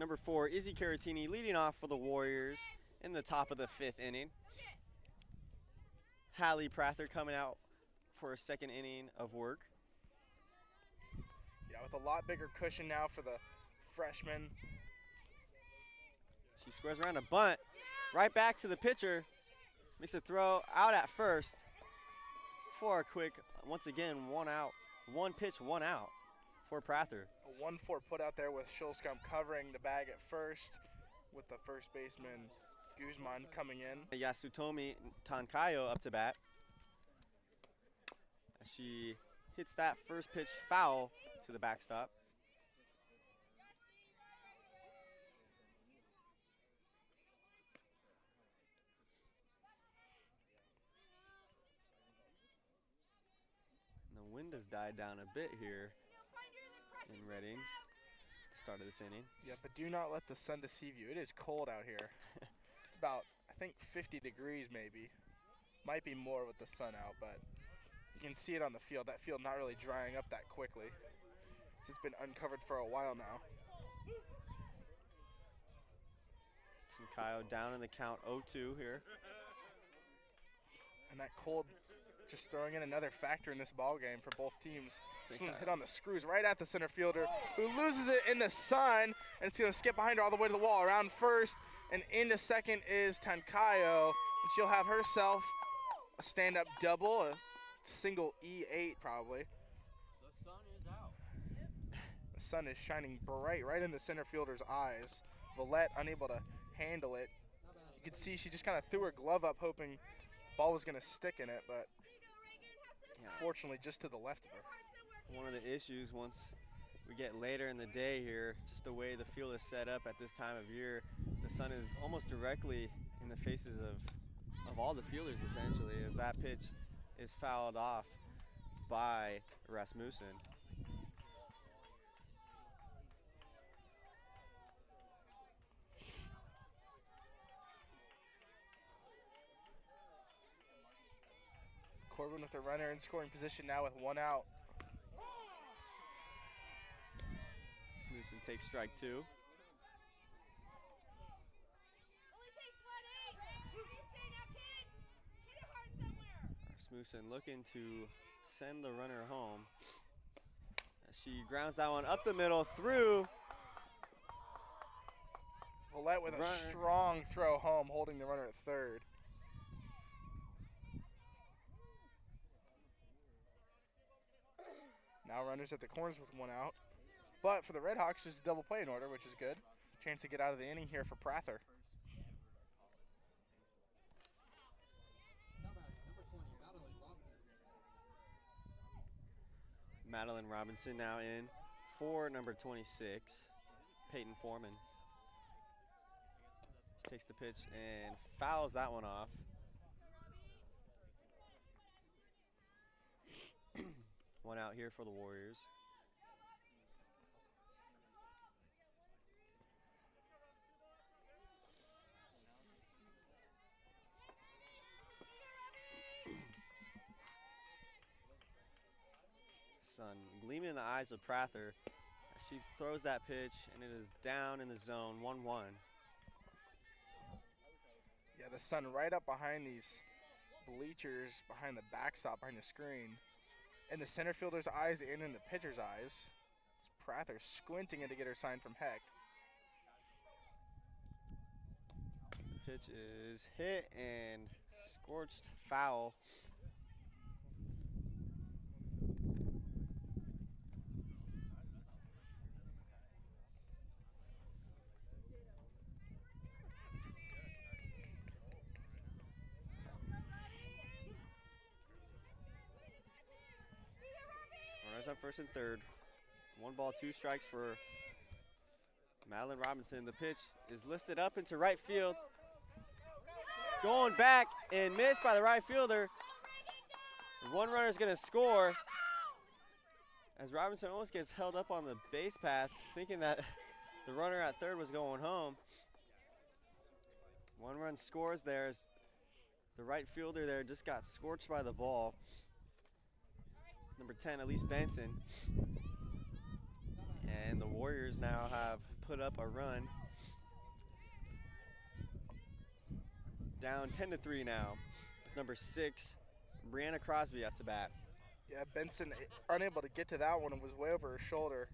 number 4, Izzy Caratini, leading off for the Warriors in the top of the 5th inning. Hallie Prather coming out for a second inning of work. Yeah, with a lot bigger cushion now for the freshman. She squares around a bunt, right back to the pitcher. Makes a throw out at first for a quick, once again, 1 out. 1 pitch, 1 out for Prather. A 1-4 put out there with Schulskamp covering the bag at first, with the first baseman Guzman coming in. Yasutomi Tankayo up to bat. As she hits that first pitch foul to the backstop. And the wind has died down a bit here in Reading. Start of this inning. Yeah, but do not let the sun deceive you. It is cold out here. It's about, I think, 50 degrees maybe. Might be more with the sun out, but you can see it on the field. That field not really drying up that quickly. It's been uncovered for a while now. Tankayo down in the count 0-2 here. And that cold just throwing in another factor in this ball game for both teams. This one's hit on the screws right at the center fielder, who loses it in the sun, and it's going to skip behind her all the way to the wall. Around first and into second is Tankayo. She'll have herself a stand-up double, a single E8 probably. The sun is out. The sun is shining bright right in the center fielder's eyes. Villette unable to handle it. You could see she just kind of threw her glove up hoping the ball was going to stick in it, but fortunately just to the left of her. One of the issues once we get later in the day here, just the way the field is set up at this time of year, the sun is almost directly in the faces of all the fielders essentially, as that pitch is fouled off by Rasmussen. Corban with the runner in scoring position now with 1 out. Rasmussen takes strike 2. Only takes 1 8. What do you say now, kid? Hit it hard somewhere. Rasmussen looking to send the runner home. As she grounds that one up the middle through. Villette with a strong throw home, holding the runner at third. Now runners at the corners with 1 out. But for the Redhawks, there's a double play in order, which is good. Chance to get out of the inning here for Prather. Number 20, Madeline Robinson. Madeline Robinson now in for number 26, Peyton Foreman. She takes the pitch and fouls that one off. One out here for the Warriors. Sun gleaming in the eyes of Prather as she throws that pitch, and it is down in the zone, 1-1. Yeah, the sun right up behind these bleachers, behind the backstop, behind the screen. In the center fielder's eyes and in the pitcher's eyes. Prather squinting in to get her sign from Heck. The pitch is hit and scorched foul. Runners on first and third. 1 ball, 2 strikes for Madeline Robinson. The pitch is lifted up into right field. Going back and missed by the right fielder. 1 runner is going to score as Robinson almost gets held up on the base path, thinking that the runner at third was going home. 1 run scores there as the right fielder there just got scorched by the ball. Number 10, Elise Benson. And the Warriors now have put up a run Down 10-3 now. It's number 6, Brianna Crosby up to bat. Yeah, Benson unable to get to that one and was way over her shoulder.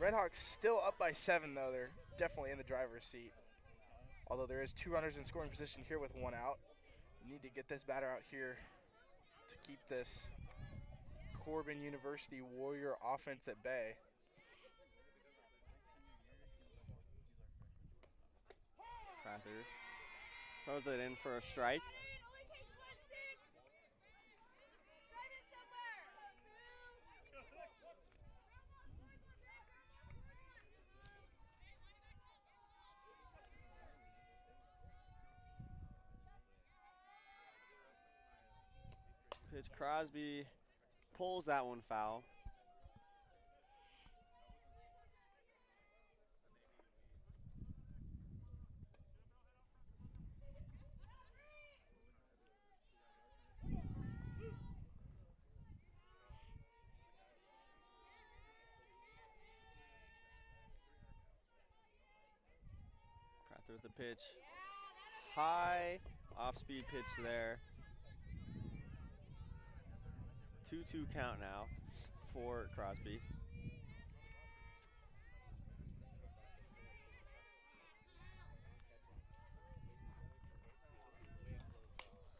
Redhawks still up by 7, though. They're definitely in the driver's seat. Although there is 2 runners in scoring position here with 1 out. You need to get this batter out here to keep this Corban University Warrior offense at bay. Prather throws it in for a strike. Only takes 1-6. Drive it somewhere. Pitch, Crosby pulls that one foul. Prather with the pitch. High off-speed pitch there. 2-2 count now for Crosby.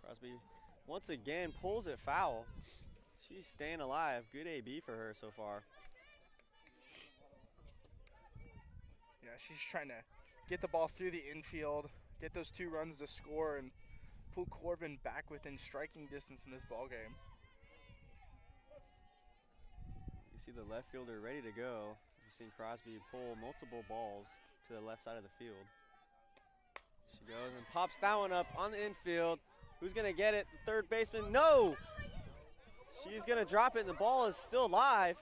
Crosby once again pulls it foul. She's staying alive. Good AB for her so far. Yeah, she's trying to get the ball through the infield, get those 2 runs to score, and pull Corban back within striking distance in this ball game. You see the left fielder ready to go. You've seen Crosby pull multiple balls to the left side of the field. She goes and pops that one up on the infield. Who's gonna get it? The third baseman, no! She's gonna drop it and the ball is still live.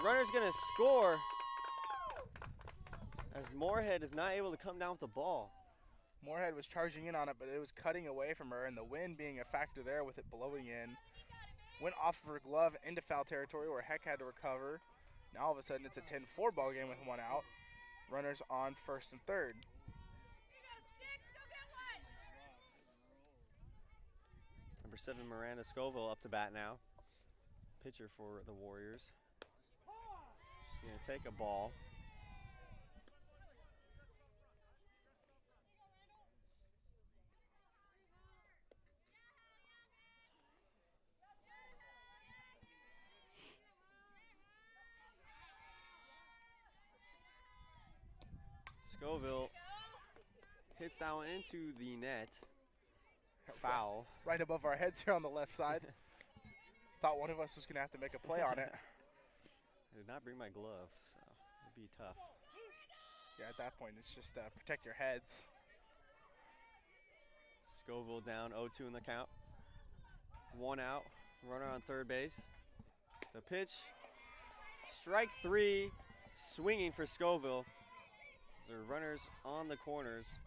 Runner's gonna score as Moorhead is not able to come down with the ball. Moorhead was charging in on it, but it was cutting away from her, and the wind being a factor there with it blowing in. Went off of her glove into foul territory where Heck had to recover. Now all of a sudden it's a 10-4 ball game with 1 out. Runners on first and third. Number 7, Miranda Scoville up to bat now. Pitcher for the Warriors. She's gonna take a ball. Scoville hits that one into the net. Foul. Right above our heads here on the left side. Thought one of us was going to have to make a play on it. I did not bring my glove, so it'd be tough. Yeah, at that point, it's just protect your heads. Scoville down 0-2 in the count. 1 out, runner on third base. The pitch, strike 3, swinging for Scoville. There are runners on the corners.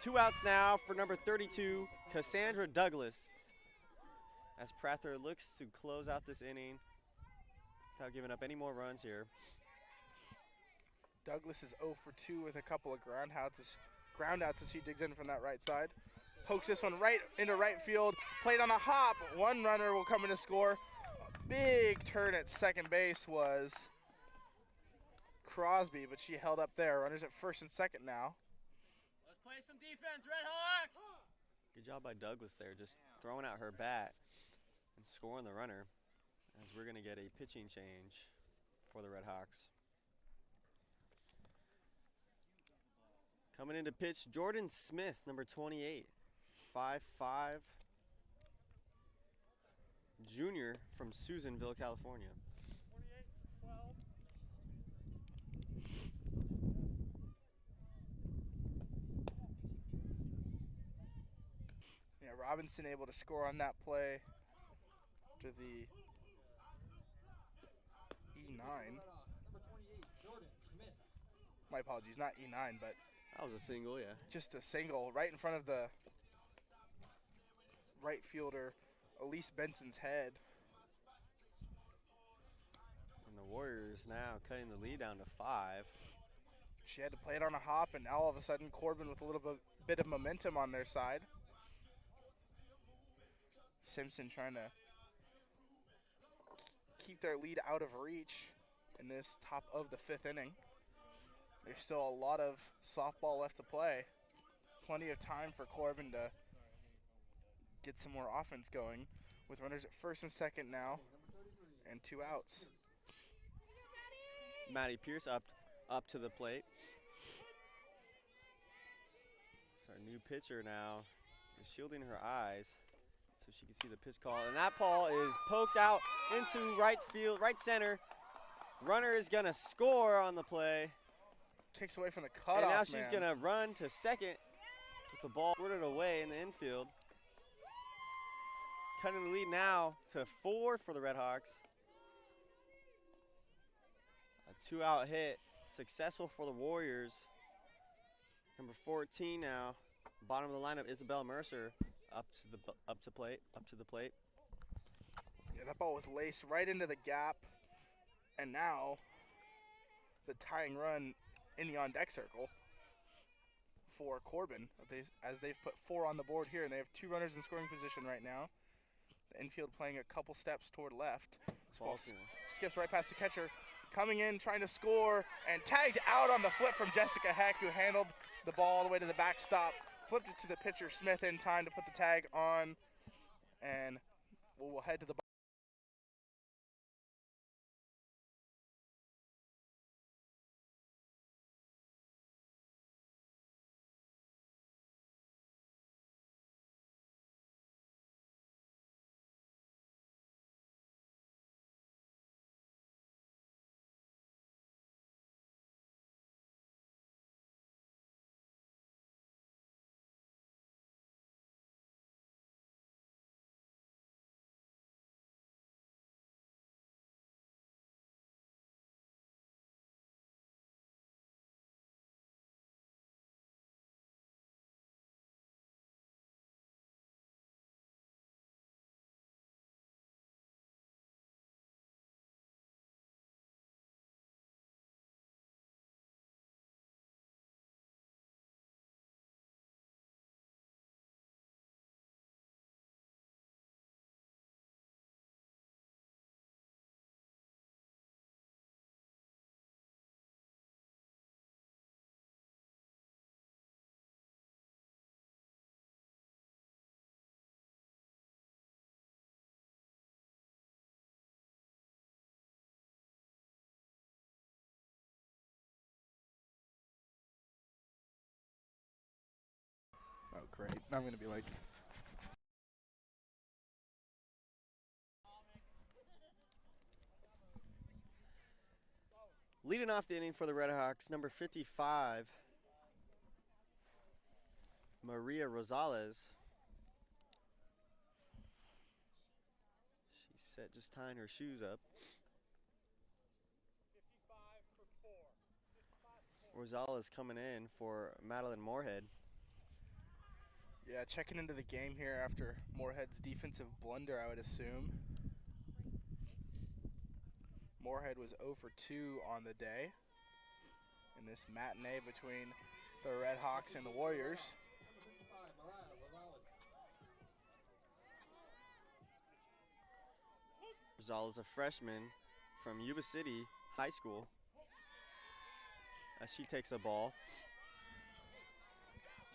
2 outs now for number 32, Cassandra Douglas. As Prather looks to close out this inning without giving up any more runs here. Douglas is 0 for 2 with a couple of groundouts as she digs in from that right side. Pokes this one right into right field. Played on a hop. 1 runner will come in to score. A big turn at second base was Crosby, but she held up there. Runners at first and second now. Let's play some defense, Redhawks! Good job by Douglas there, just throwing out her bat and scoring the runner, as we're going to get a pitching change for the Redhawks. Coming into pitch, Jordan Smith, number 28, 5'5", junior from Susanville, California. Yeah, Robinson able to score on that play to the E9. My apologies, not E9, but That was a single, yeah. just a single right in front of the right fielder, Elise Benson's head. And the Warriors now cutting the lead down to 5. She had to play it on a hop, and now all of a sudden Corban with a little bit of momentum on their side. Simpson trying to keep their lead out of reach in this top of the 5th inning. There's still a lot of softball left to play. Plenty of time for Corban to get some more offense going, with runners at first and second now and 2 outs. Maddie Pierce up to the plate. It's our new pitcher now. Is shielding her eyes so she can see the pitch call. And that ball is poked out into right field, right center. Runner is gonna score on the play. Kicks away from the cutoff, and now she's man. gonna run to second with the ball squirted away in the infield. Cutting the lead now to 4 for the Red Hawks. A 2-out hit, successful for the Warriors. Number 14 now, bottom of the lineup, Isabel Mercer, up to the plate. Yeah, that ball was laced right into the gap, and now the tying run in the on-deck circle for Corban, as they've put 4 on the board here, and they have 2 runners in scoring position right now. The infield playing a couple steps toward left. This ball skips right past the catcher, coming in, trying to score, and tagged out on the flip from Jessica Heck, who handled the ball all the way to the backstop, flipped it to the pitcher Smith in time to put the tag on, and we'll head to the Oh, great. Now I'm going to be like... Leading off the inning for the Red Hawks, number 55, Maria Rosales. She's set, just tying her shoes up. Rosales coming in for Madeline Moorhead. Yeah, checking into the game here after Moorhead's defensive blunder, I would assume. Moorhead was 0 for 2 on the day in this matinee between the Red Hawks and the Warriors. Rosales, a freshman from Yuba City High School, as she takes a ball.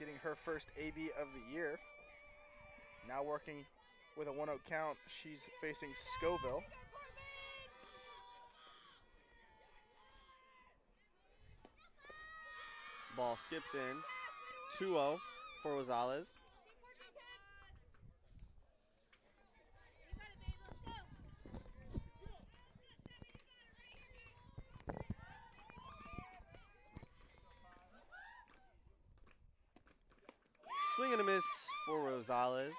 Getting her first AB of the year. Now working with a 1-0 count, she's facing Scoville. Ball skips in, 2-0 for Rosales. Swing and a miss for Rosales.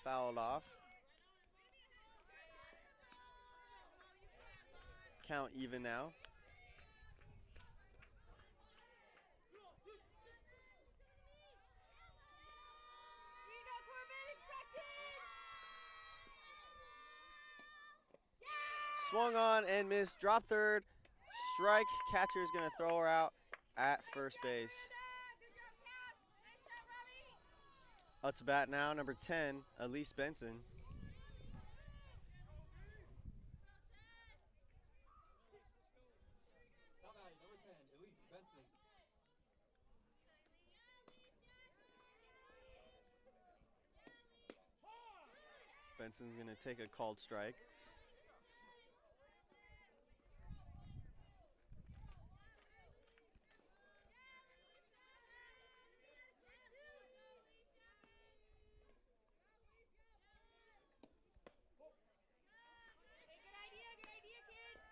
Fouled off. Count even now. Swung on and missed. Drop third. Strike. Catcher is going to throw her out at first base. Up to bat now, number 10, Elise Benson. Benson's going to take a called strike.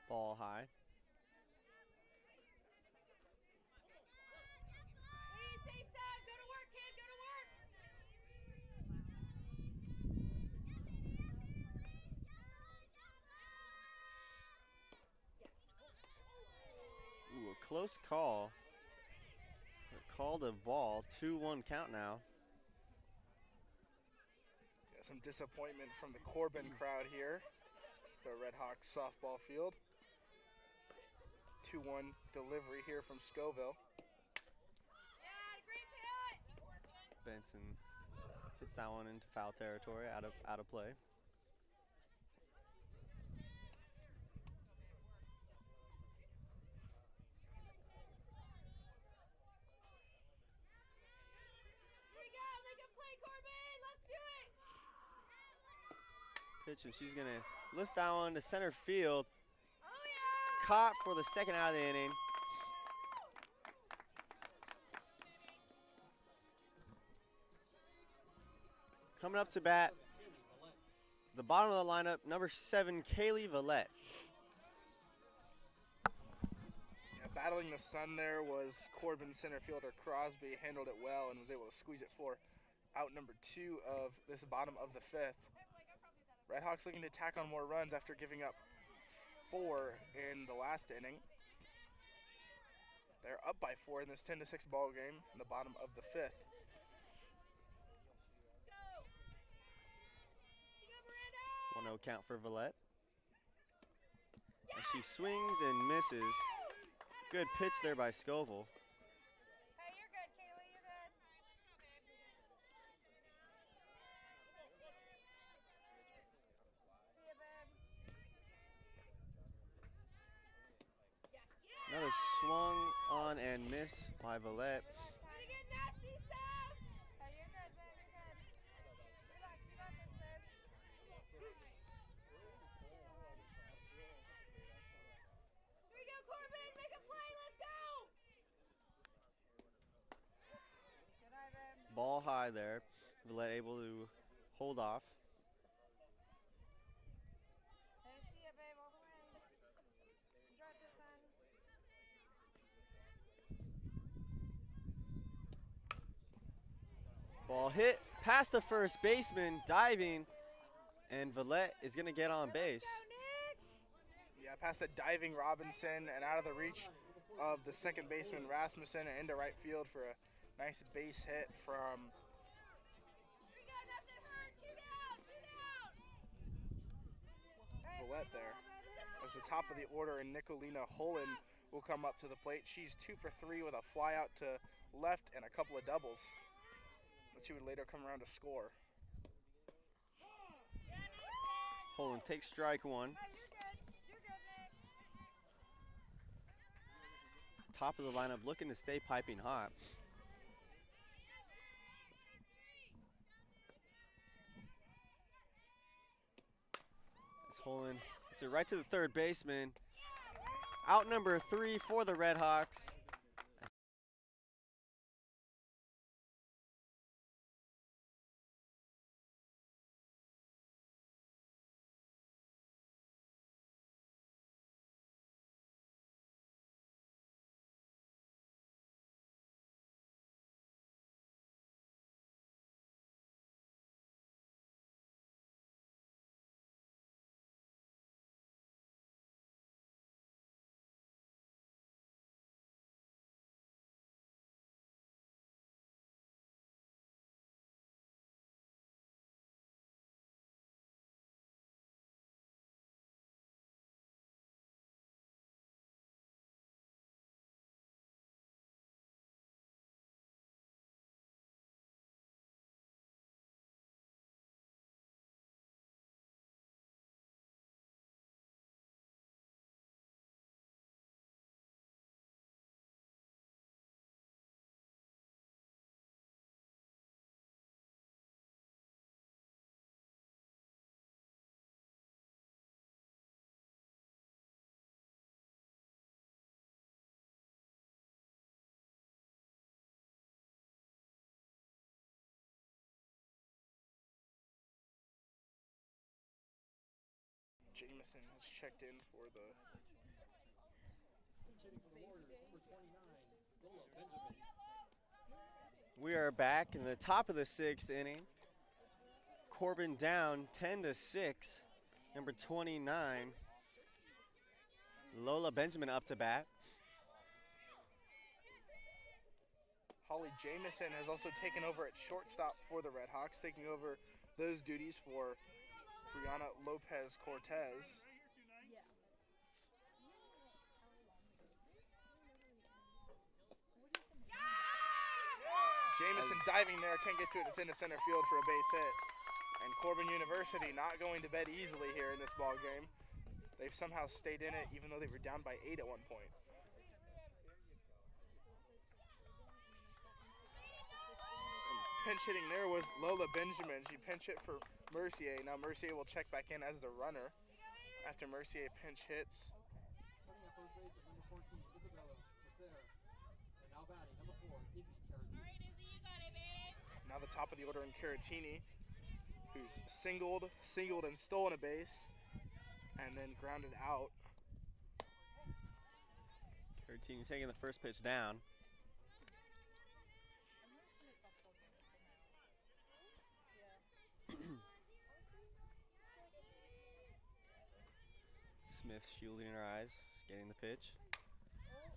Ball high. What do you say, son? Go to work, kid. Go to work. Ooh, a close call. Called a ball. 2-1 count now. Got some disappointment from the Corban crowd here. The Red Hawks softball field. 2-1 delivery here from Scoville. Yeah, great hit. Benson hits that one into foul territory, out of play. Here we go. Make a play, Corban. Let's do it. Pitch, and she's going to lift that one to center field. Oh, yeah. Caught for the second out of the inning. Coming up to bat, the bottom of the lineup, number 7, Kaylee Vallette. Yeah, battling the sun there was Corban center fielder Crosby. Handled it well and was able to squeeze it for out number 2 of this bottom of the 5th. Red Hawks looking to tack on more runs after giving up 4 in the last inning. They're up by 4 in this 10-6 ball game in the bottom of the 5th. 1-0 count for Vallette. And she swings and misses. Good pitch there by Scoville. Hey, you're good, Kaylee. You're good. See ya, babe. Another swung on and miss by Vallette. Gonna get nasty stuff. Hey, you're good, babe. You're good. Relax. You got this, babe. Here we go, Corban. Make a play. Let's go. Good eye, babe. Ball high there. Vallette able to hold off. Hey, see ya, babe. All the way. You got this, son. Ball hit past the first baseman, diving, and Vallette is going to get on base. Yeah, past the diving Robinson and out of the reach of the second baseman Rasmussen and into right field for a nice base hit from Here we go. Nothing hurt. Two down. Two down. Vallette there. As the top of the order, and Nicolina Holland will come up to the plate. She's 2 for 3 with a fly out to left and a couple of doubles. But she would later come around to score. Holland takes strike 1. Hey, you're good. You're good, Nick. Top of the lineup looking to stay piping hot. As Holland hits it right to the third baseman. Out number 3 for the Red Hawks. Jameson has checked in for the We are back in the top of the 6th inning. Corban down 10-6. Number 29, Lola Benjamin up to bat. Holly Jameson has also taken over at shortstop for the Red Hawks, taking over those duties for Brianna Lopez Cortez. Jameson diving there, can't get to it. It's into center field for a base hit. And Corban University not going to bed easily here in this ball game. They've somehow stayed in it even though they were down by 8 at one point. And pinch hitting there was Lola Benjamin. She pinch hit for Mercier. Now Mercier will check back in as the runner after Mercier pinch hits. Now the top of the order in Caratini, who's singled, and stolen a base, and then grounded out. Caratini taking the first pitch down. Smith shielding her eyes, getting the pitch.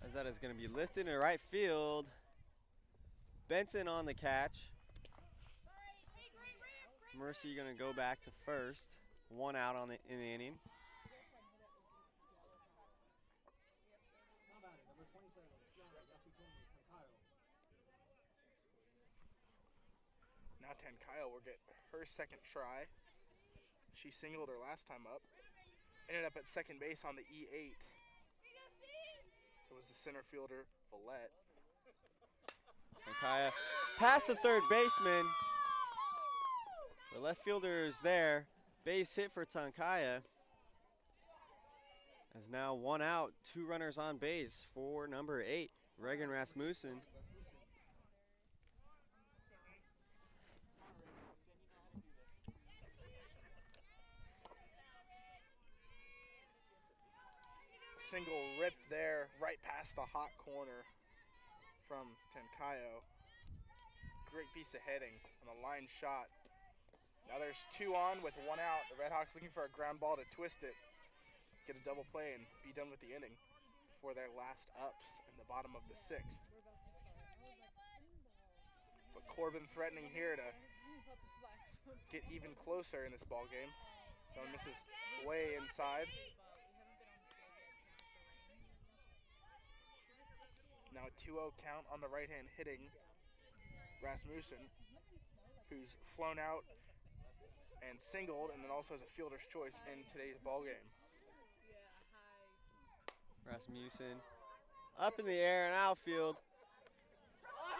As that is going to be lifted in right field. Benson on the catch. Mercy going to go back to first. 1 out in the inning. Now Tankayo will get her second try. She singled her last time up. Ended up at second base on the E8. It was the center fielder, Villette. Tankaya past the third baseman. The left fielder is there. Base hit for Tankaya. As now 1 out, 2 runners on base for number 8, Reagan Rasmussen. Single ripped there, right past the hot corner from Tankayo. Great piece of hitting on the line shot. Now there's 2 on with 1 out. The Red Hawks looking for a ground ball to twist it, get a double play, and be done with the inning before their last ups in the bottom of the 6th. But Corban threatening here to get even closer in this ball game. So misses way inside. Now a 2-0 count on the right-hand hitting Rasmussen, who's flown out and singled, and then also has a fielder's choice in today's ball game. Rasmussen up in the air and outfield.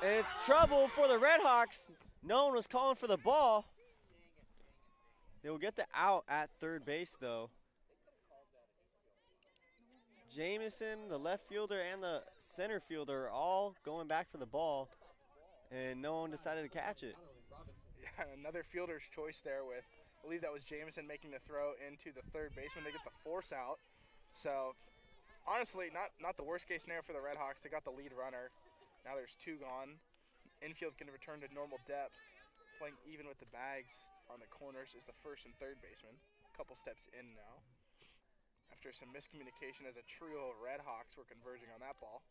And it's trouble for the Red Hawks. No one was calling for the ball. They will get the out at third base though. Jameson, the left fielder, and the center fielder are all going back for the ball, and no one decided to catch it. Yeah, another fielder's choice there with, I believe that was Jameson making the throw into the third baseman. They get the force out. So honestly, not the worst case scenario for the Red Hawks. They got the lead runner. Now there's 2 gone. Infield can return to normal depth. Playing even with the bags on the corners is the first and third baseman. A couple steps in now. After some miscommunication as a trio of Red Hawks were converging on that ball.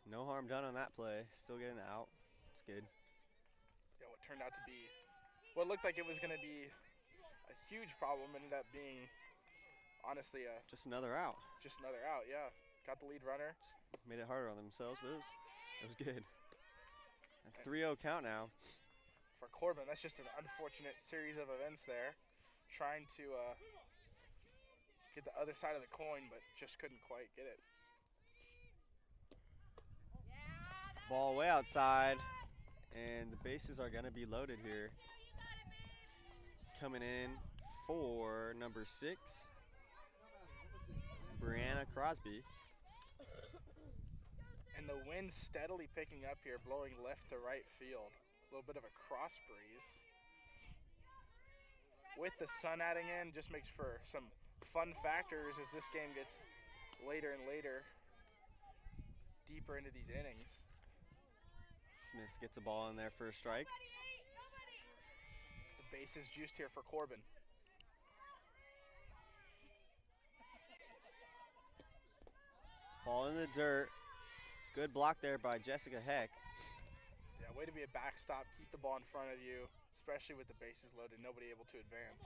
No harm done on that play. Still getting the out. It's good. Yeah, what turned out to be, what looked like it was going to be a huge problem ended up being, honestly, just another out. Just another out, yeah. Got the lead runner. Just made it harder on themselves, but it was good. A 3-0 count now. For Corban, that's just an unfortunate series of events there. Trying to get the other side of the coin, but just couldn't quite get it. Ball way outside, and the bases are going to be loaded here. Coming in for number 6, Brianna Crosby. And the wind steadily picking up here, blowing left to right field. A little bit of a cross breeze. with the sun adding in, just makes for some fun factors as this game gets later and later, deeper into these innings. Smith gets a ball in there for a strike. The base is juiced here for Corban. Ball in the dirt. Good block there by Jessica Heck. Yeah, way to be a backstop. Keep the ball in front of you, especially with the bases loaded, nobody able to advance.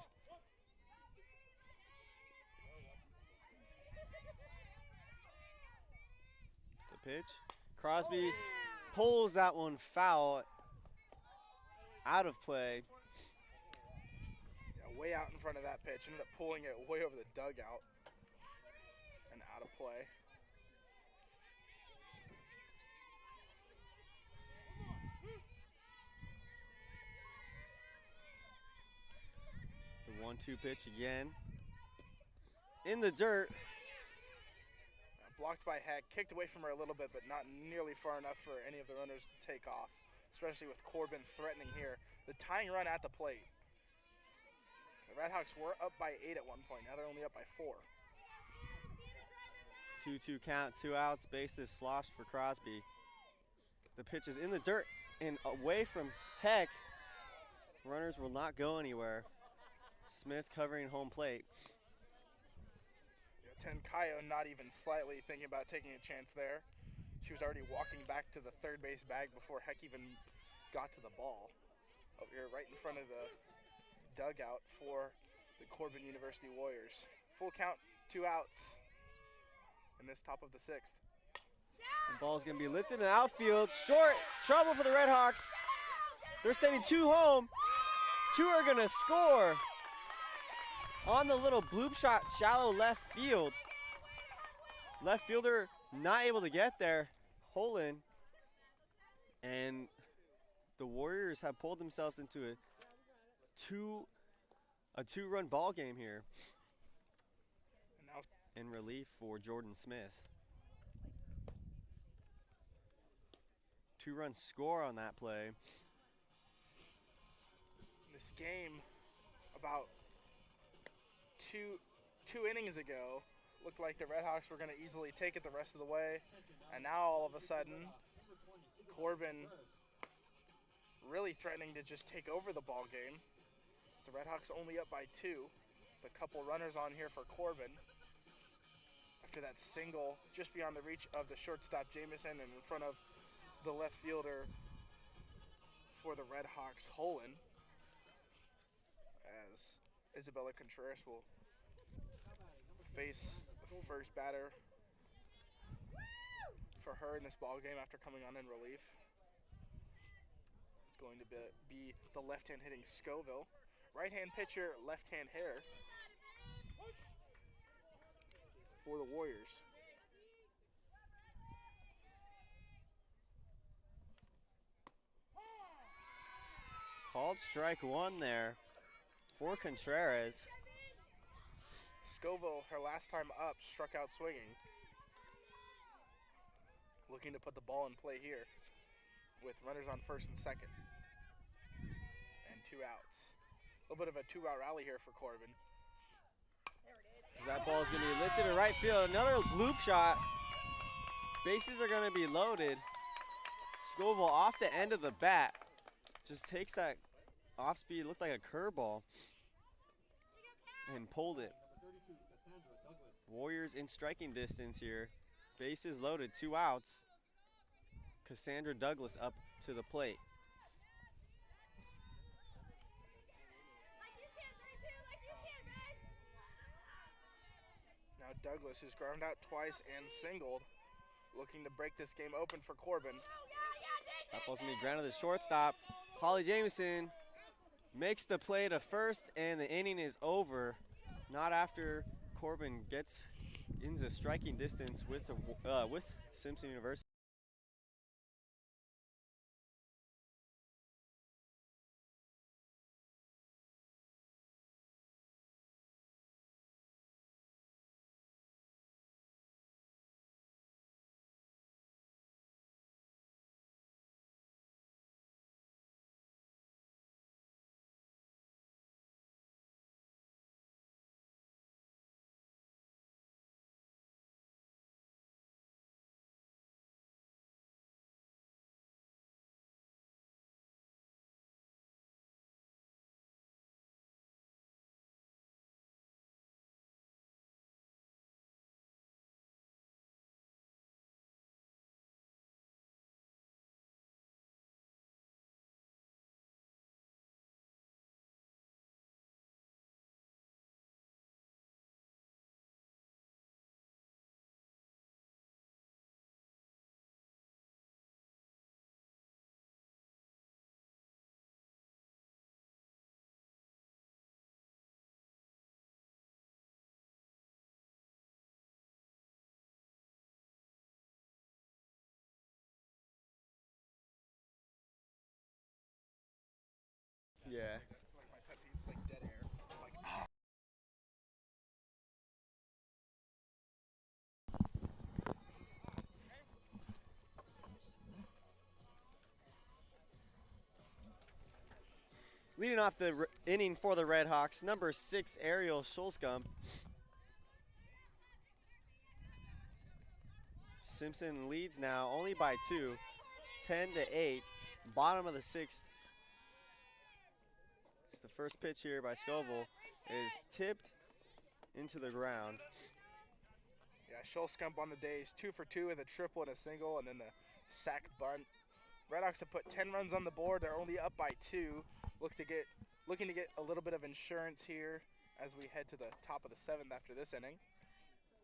The pitch. Crosby pulls that one foul, out of play. Yeah, way out in front of that pitch. Ended up pulling it way over the dugout and out of play. The 1-2 pitch again. In the dirt. Blocked by Heck, kicked away from her a little bit, but not nearly far enough for any of the runners to take off, especially with Corban threatening here. The tying run at the plate. The Redhawks were up by 8 at one point. Now they're only up by 4. 2-2 count, 2 outs, bases sloshed for Crosby. The pitch is in the dirt and away from Heck. Runners will not go anywhere. Smith covering home plate. Tenkayo not even slightly thinking about taking a chance there. She was already walking back to the third base bag before Heck even got to the ball. Over here right in front of the dugout for the Corban University Warriors. Full count, 2 outs in this top of the 6th. The ball's gonna be lifted in the outfield. Short, trouble for the Redhawks. They're sending 2 home. 2 are gonna score. On the little bloop shot, shallow left field. Left fielder not able to get there. Holland. And the Warriors have pulled themselves into a 2-run ball game here. And now in relief for Jordan Smith. 2-run score on that play. this game about two innings ago looked like the Redhawks were going to easily take it the rest of the way, and now all of a sudden Corban really threatening to just take over the ball game. So the Redhawks only up by 2. The couple runners on here for Corban after that single just beyond the reach of the shortstop Jamison and in front of the left fielder for the Redhawks, Holland, as Isabella Contreras will face the first batter for her in this ball game after coming on in relief. It's going to be the left-hand hitting Scoville. Right-hand pitcher, left-hand hitter for the Warriors. Called strike one there for Contreras. Scoville, her last time up, struck out swinging. Looking to put the ball in play here with runners on first and second. And 2 outs. A little bit of a 2-out rally here for Corban. That ball is going to be lifted to right field. Another loop shot. Bases are going to be loaded. Scoville off the end of the bat. Just takes that off speed, looked like a curveball, and pulled it. Warriors in striking distance here. Bases loaded, 2 outs. Cassandra Douglas up to the plate. Now Douglas, who's ground out twice and singled, looking to break this game open for Corban. That ball's going to be grounded to the shortstop. Holly Jamison makes the play to first, and the inning is over. Not after Corban gets into striking distance with Simpson University. Leading off the inning for the Red Hawks, number 6, Ariel Schulzkamp. Simpson leads now only by 2, 10-8, bottom of the 6th. It's the first pitch here by Scoville is tipped into the ground. Yeah, Schulzkamp on the day is 2 for 2 with a triple and a single, and then the sac bunt. Redhawks have put 10 runs on the board. They're only up by 2. Looking to get a little bit of insurance here as we head to the top of the 7th after this inning.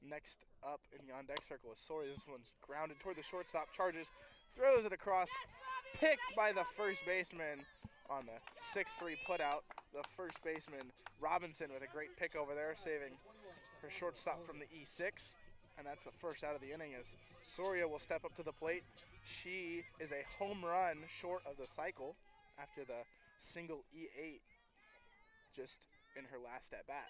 Next up in the on-deck circle is Soria. This one's grounded toward the shortstop, charges, throws it across, picked by the first baseman on the 6-3 putout. The first baseman, Robinson, with a great pick over there, saving her shortstop from the E6. And that's the first out of the inning as Soria will step up to the plate. She is a home run short of the cycle after the single E8 just in her last at bat.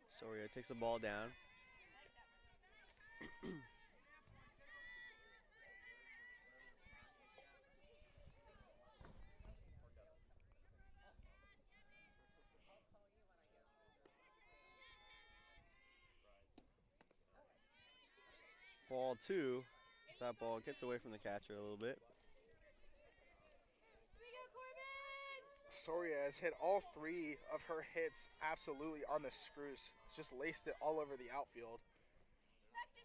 Soria takes the ball down. Ball 2, as that ball gets away from the catcher a little bit. Soria has hit all 3 of her hits absolutely on the screws. Just laced it all over the outfield.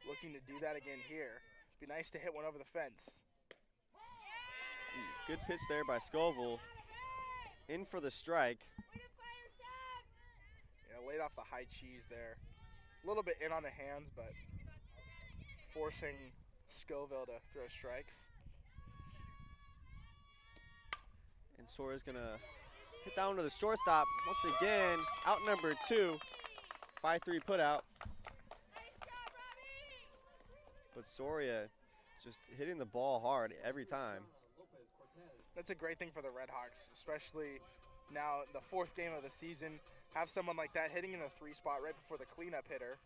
Looking to do that again here. Be nice to hit one over the fence. Good pitch there by Scoville. In for the strike. Yeah, laid off the high cheese there. A little bit in on the hands, but forcing Scoville to throw strikes. And Soria's gonna hit down to the shortstop once again. Out number 2, 5-3 put out. But Soria just hitting the ball hard every time. That's a great thing for the Redhawks, especially now the 4th game of the season. Have someone like that hitting in the 3 spot right before the cleanup hitter.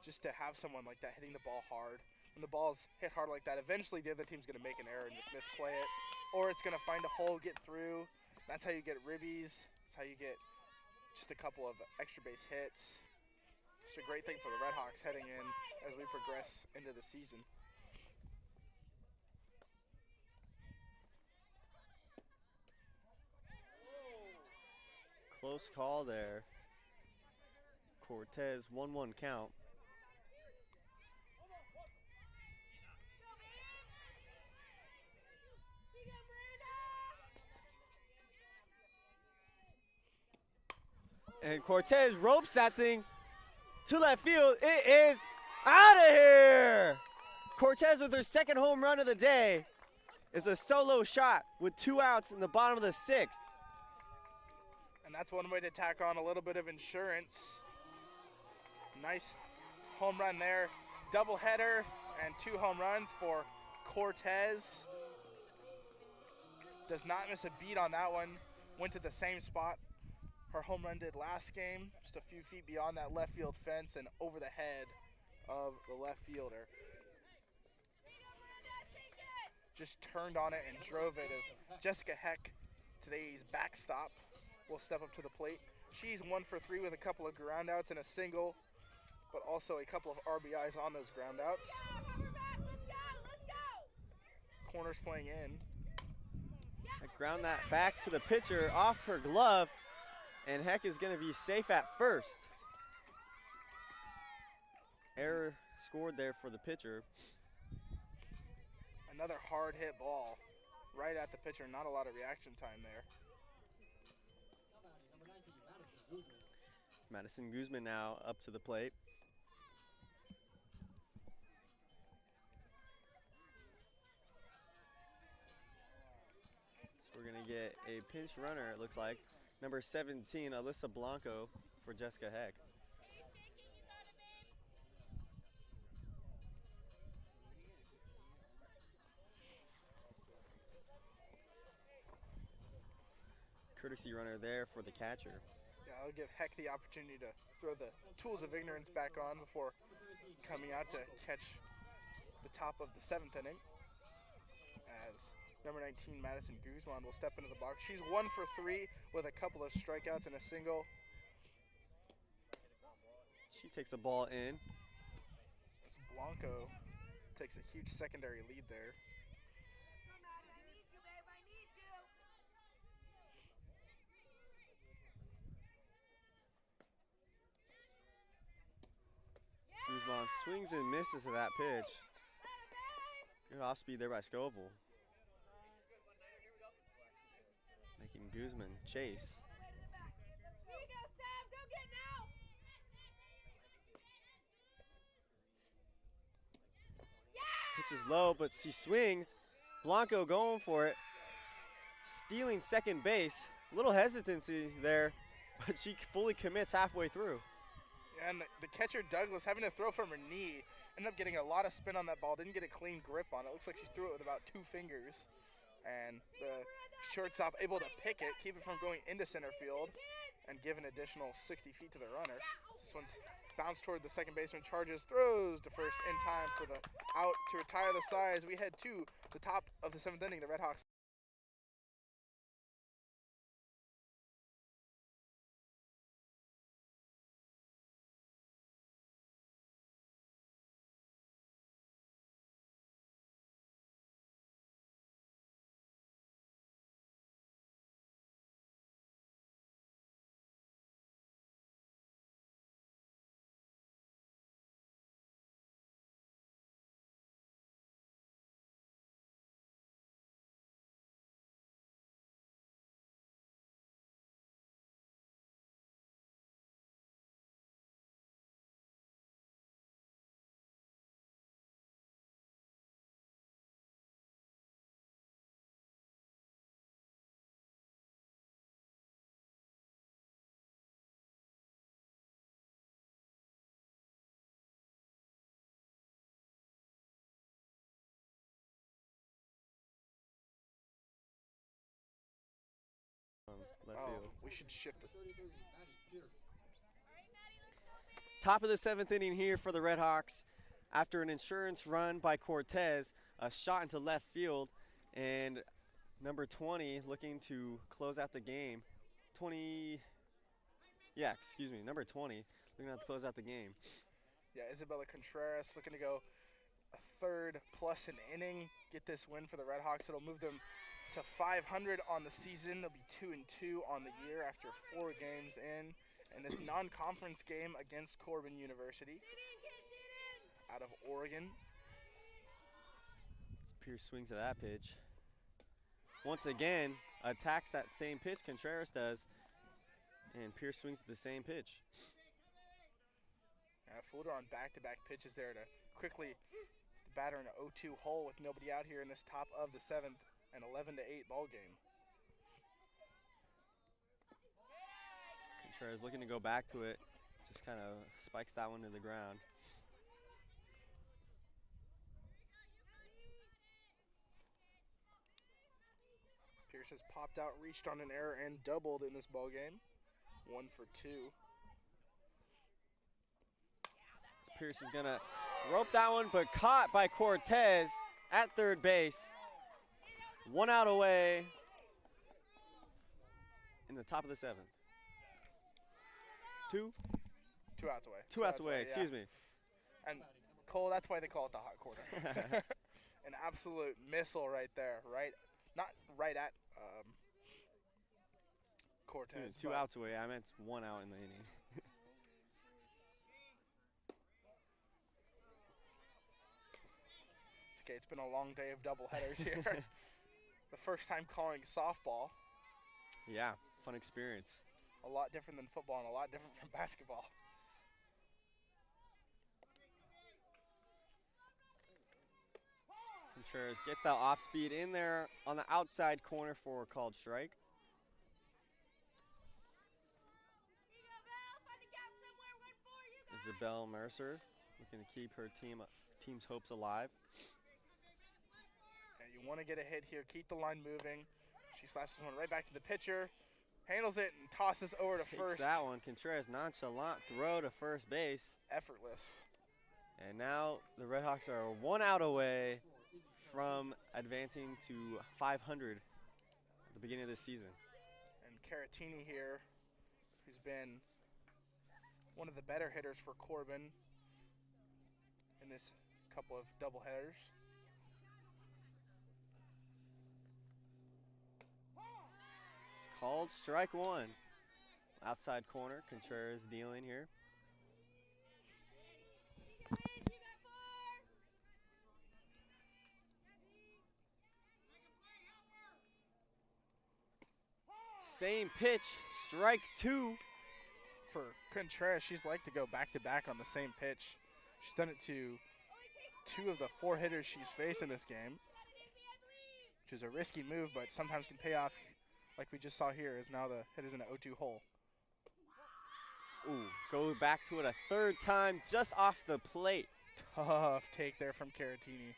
Just to have someone like that hitting the ball hard. When the ball's hit hard like that, eventually the other team's going to make an error and just misplay it. Or it's going to find a hole, get through. That's how you get ribbies. That's how you get just a couple of extra base hits. It's a great thing for the Redhawks heading in as we progress into the season. Close call there. Cortez, 1-1 count. And Cortez ropes that thing to left field. It is out of here. Cortez with her 2nd home run of the day. It's a solo shot with 2 outs in the bottom of the 6th. And that's one way to tack on a little bit of insurance. Nice home run there. Double header and 2 home runs for Cortez. Does not miss a beat on that one. Went to the same spot her home run did last game, just a few feet beyond that left field fence and over the head of the left fielder. Just turned on it and drove it as Jessica Heck, today's backstop, will step up to the plate. She's 1 for 3 with a couple of ground outs and a single, but also a couple of RBIs on those ground outs. Corners playing in. I ground that back to the pitcher off her glove, and Heck is going to be safe at first. Error scored there for the pitcher. Another hard hit ball right at the pitcher. Not a lot of reaction time there. Madison Guzman now up to the plate. So we're going to get a pinch runner, it looks like. Number 17, Alyssa Blanco for Jessica Heck. Courtesy runner there for the catcher. Yeah, I'll give Heck the opportunity to throw the tools of ignorance back on before coming out to catch the top of the 7th inning. as number 19, Madison Guzman, will step into the box. She's 1 for 3 with a couple of strikeouts and a single. She takes a ball in. As Blanco takes a huge secondary lead there. Guzman swings and misses to that pitch. Good off speed there by Scoville. Making Guzman chase. Here you go, Sam. Go get now. Pitch is low, but she swings. Blanco going for it. Stealing second base. A little hesitancy there, but she fully commits halfway through. And the catcher, Douglas, having to throw from her knee, ended up getting a lot of spin on that ball, didn't get a clean grip on it. Looks like she threw it with about 2 fingers. And the shortstop able to pick it, keep it from going into center field, and give an additional 60 feet to the runner. This one's bounced toward the second baseman, charges, throws to first in time for the out to retire the side as we head to the top of the 7th inning. The Red Hawks Left field. we should shift this. Top of the 7th inning here for the Red Hawks. After an insurance run by Cortez, a shot into left field, and number 20 looking to close out the game. Number 20 looking to close out the game. Yeah, Isabella Contreras looking to go a third plus an inning, get this win for the Red Hawks. It'll move them to 500 on the season. They'll be 2-2 on the year after 4 games in this non-conference game against Corban University out of Oregon. Pierce swings at that pitch. Once again, attacks that same pitch, Contreras does, and Pierce swings at the same pitch. Fuller on back-to-back pitches there to quickly batter in an 0-2 hole with nobody out here in this top of the 7th, an 11-8 ball game. Contreras looking to go back to it, just kind of spikes that one to the ground. Pierce has popped out, reached on an error, and doubled in this ball game. 1 for 2. Pierce is gonna rope that one, but caught by Cortez at third base. 1 out away in the top of the 7th. 2 outs away. 2 outs away, excuse me. And Cole, that's why they call it the hot corner. An absolute missile right there, not right at Cortez. 2 outs away, I meant 1 out in the inning. Okay, it's been a long day of doubleheaders here. The first time calling softball. Yeah, fun experience. A lot different than football and a lot different from basketball. Contreras gets that off speed in there on the outside corner for a called strike. Isabel Mercer looking to keep her team's hopes alive. And you want to get a hit here, keep the line moving. She slaps this one right back to the pitcher, handles it and tosses over to first. Takes that one. Contreras nonchalant throw to first base. Effortless. And now the Red Hawks are 1 out away from advancing to 500 at the beginning of this season. And Caratini here, who's been one of the better hitters for Corban in this couple of doubleheaders. Called strike one. Outside corner, Contreras dealing here. Same pitch, strike two. For Contreras, she's like to go back-to-back on the same pitch. She's done it to 2 of the 4 hitters she's faced in this game, which is a risky move, but sometimes can pay off, like we just saw here, as now the hitter's in an 0-2 hole. Ooh, go back to it a third time, just off the plate. Tough take there from Caratini.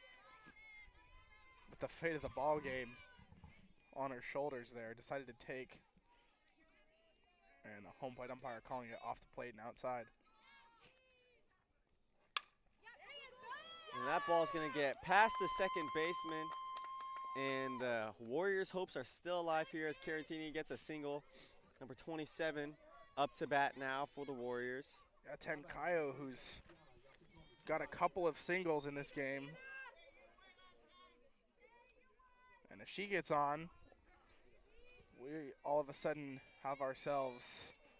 With the fate of the ball game on her shoulders there, decided to take. And the home plate umpire calling it off the plate and outside. And that ball's gonna get past the second baseman. And the Warriors' hopes are still alive here as Caratini gets a single. Number 27 up to bat now for the Warriors. Got Tenkayo, who's got a couple of singles in this game. And if she gets on, we all of a sudden have ourselves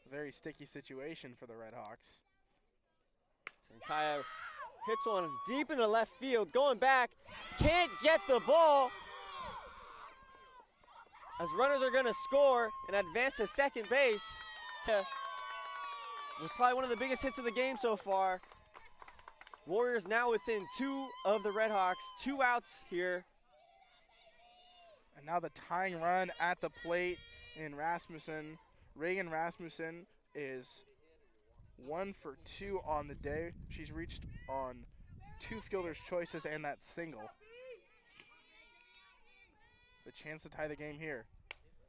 a very sticky situation for the Red Hawks. Tenkayo hits one deep into left field, going back, can't get the ball. As runners are gonna score and advance to second base with probably one of the biggest hits of the game so far. Warriors now within 2 of the Red Hawks, 2 outs here. And now the tying run at the plate in Rasmussen. Reagan Rasmussen is 1 for 2 on the day. She's reached on 2 fielder's choices and that single. The chance to tie the game here.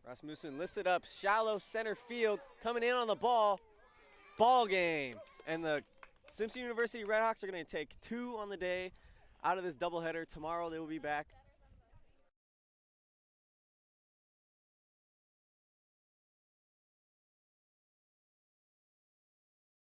Rasmussen lifts it up, shallow center field, coming in on the ball. Ball game. And the Simpson University Red Hawks are going to take 2 on the day out of this doubleheader. Tomorrow they will be back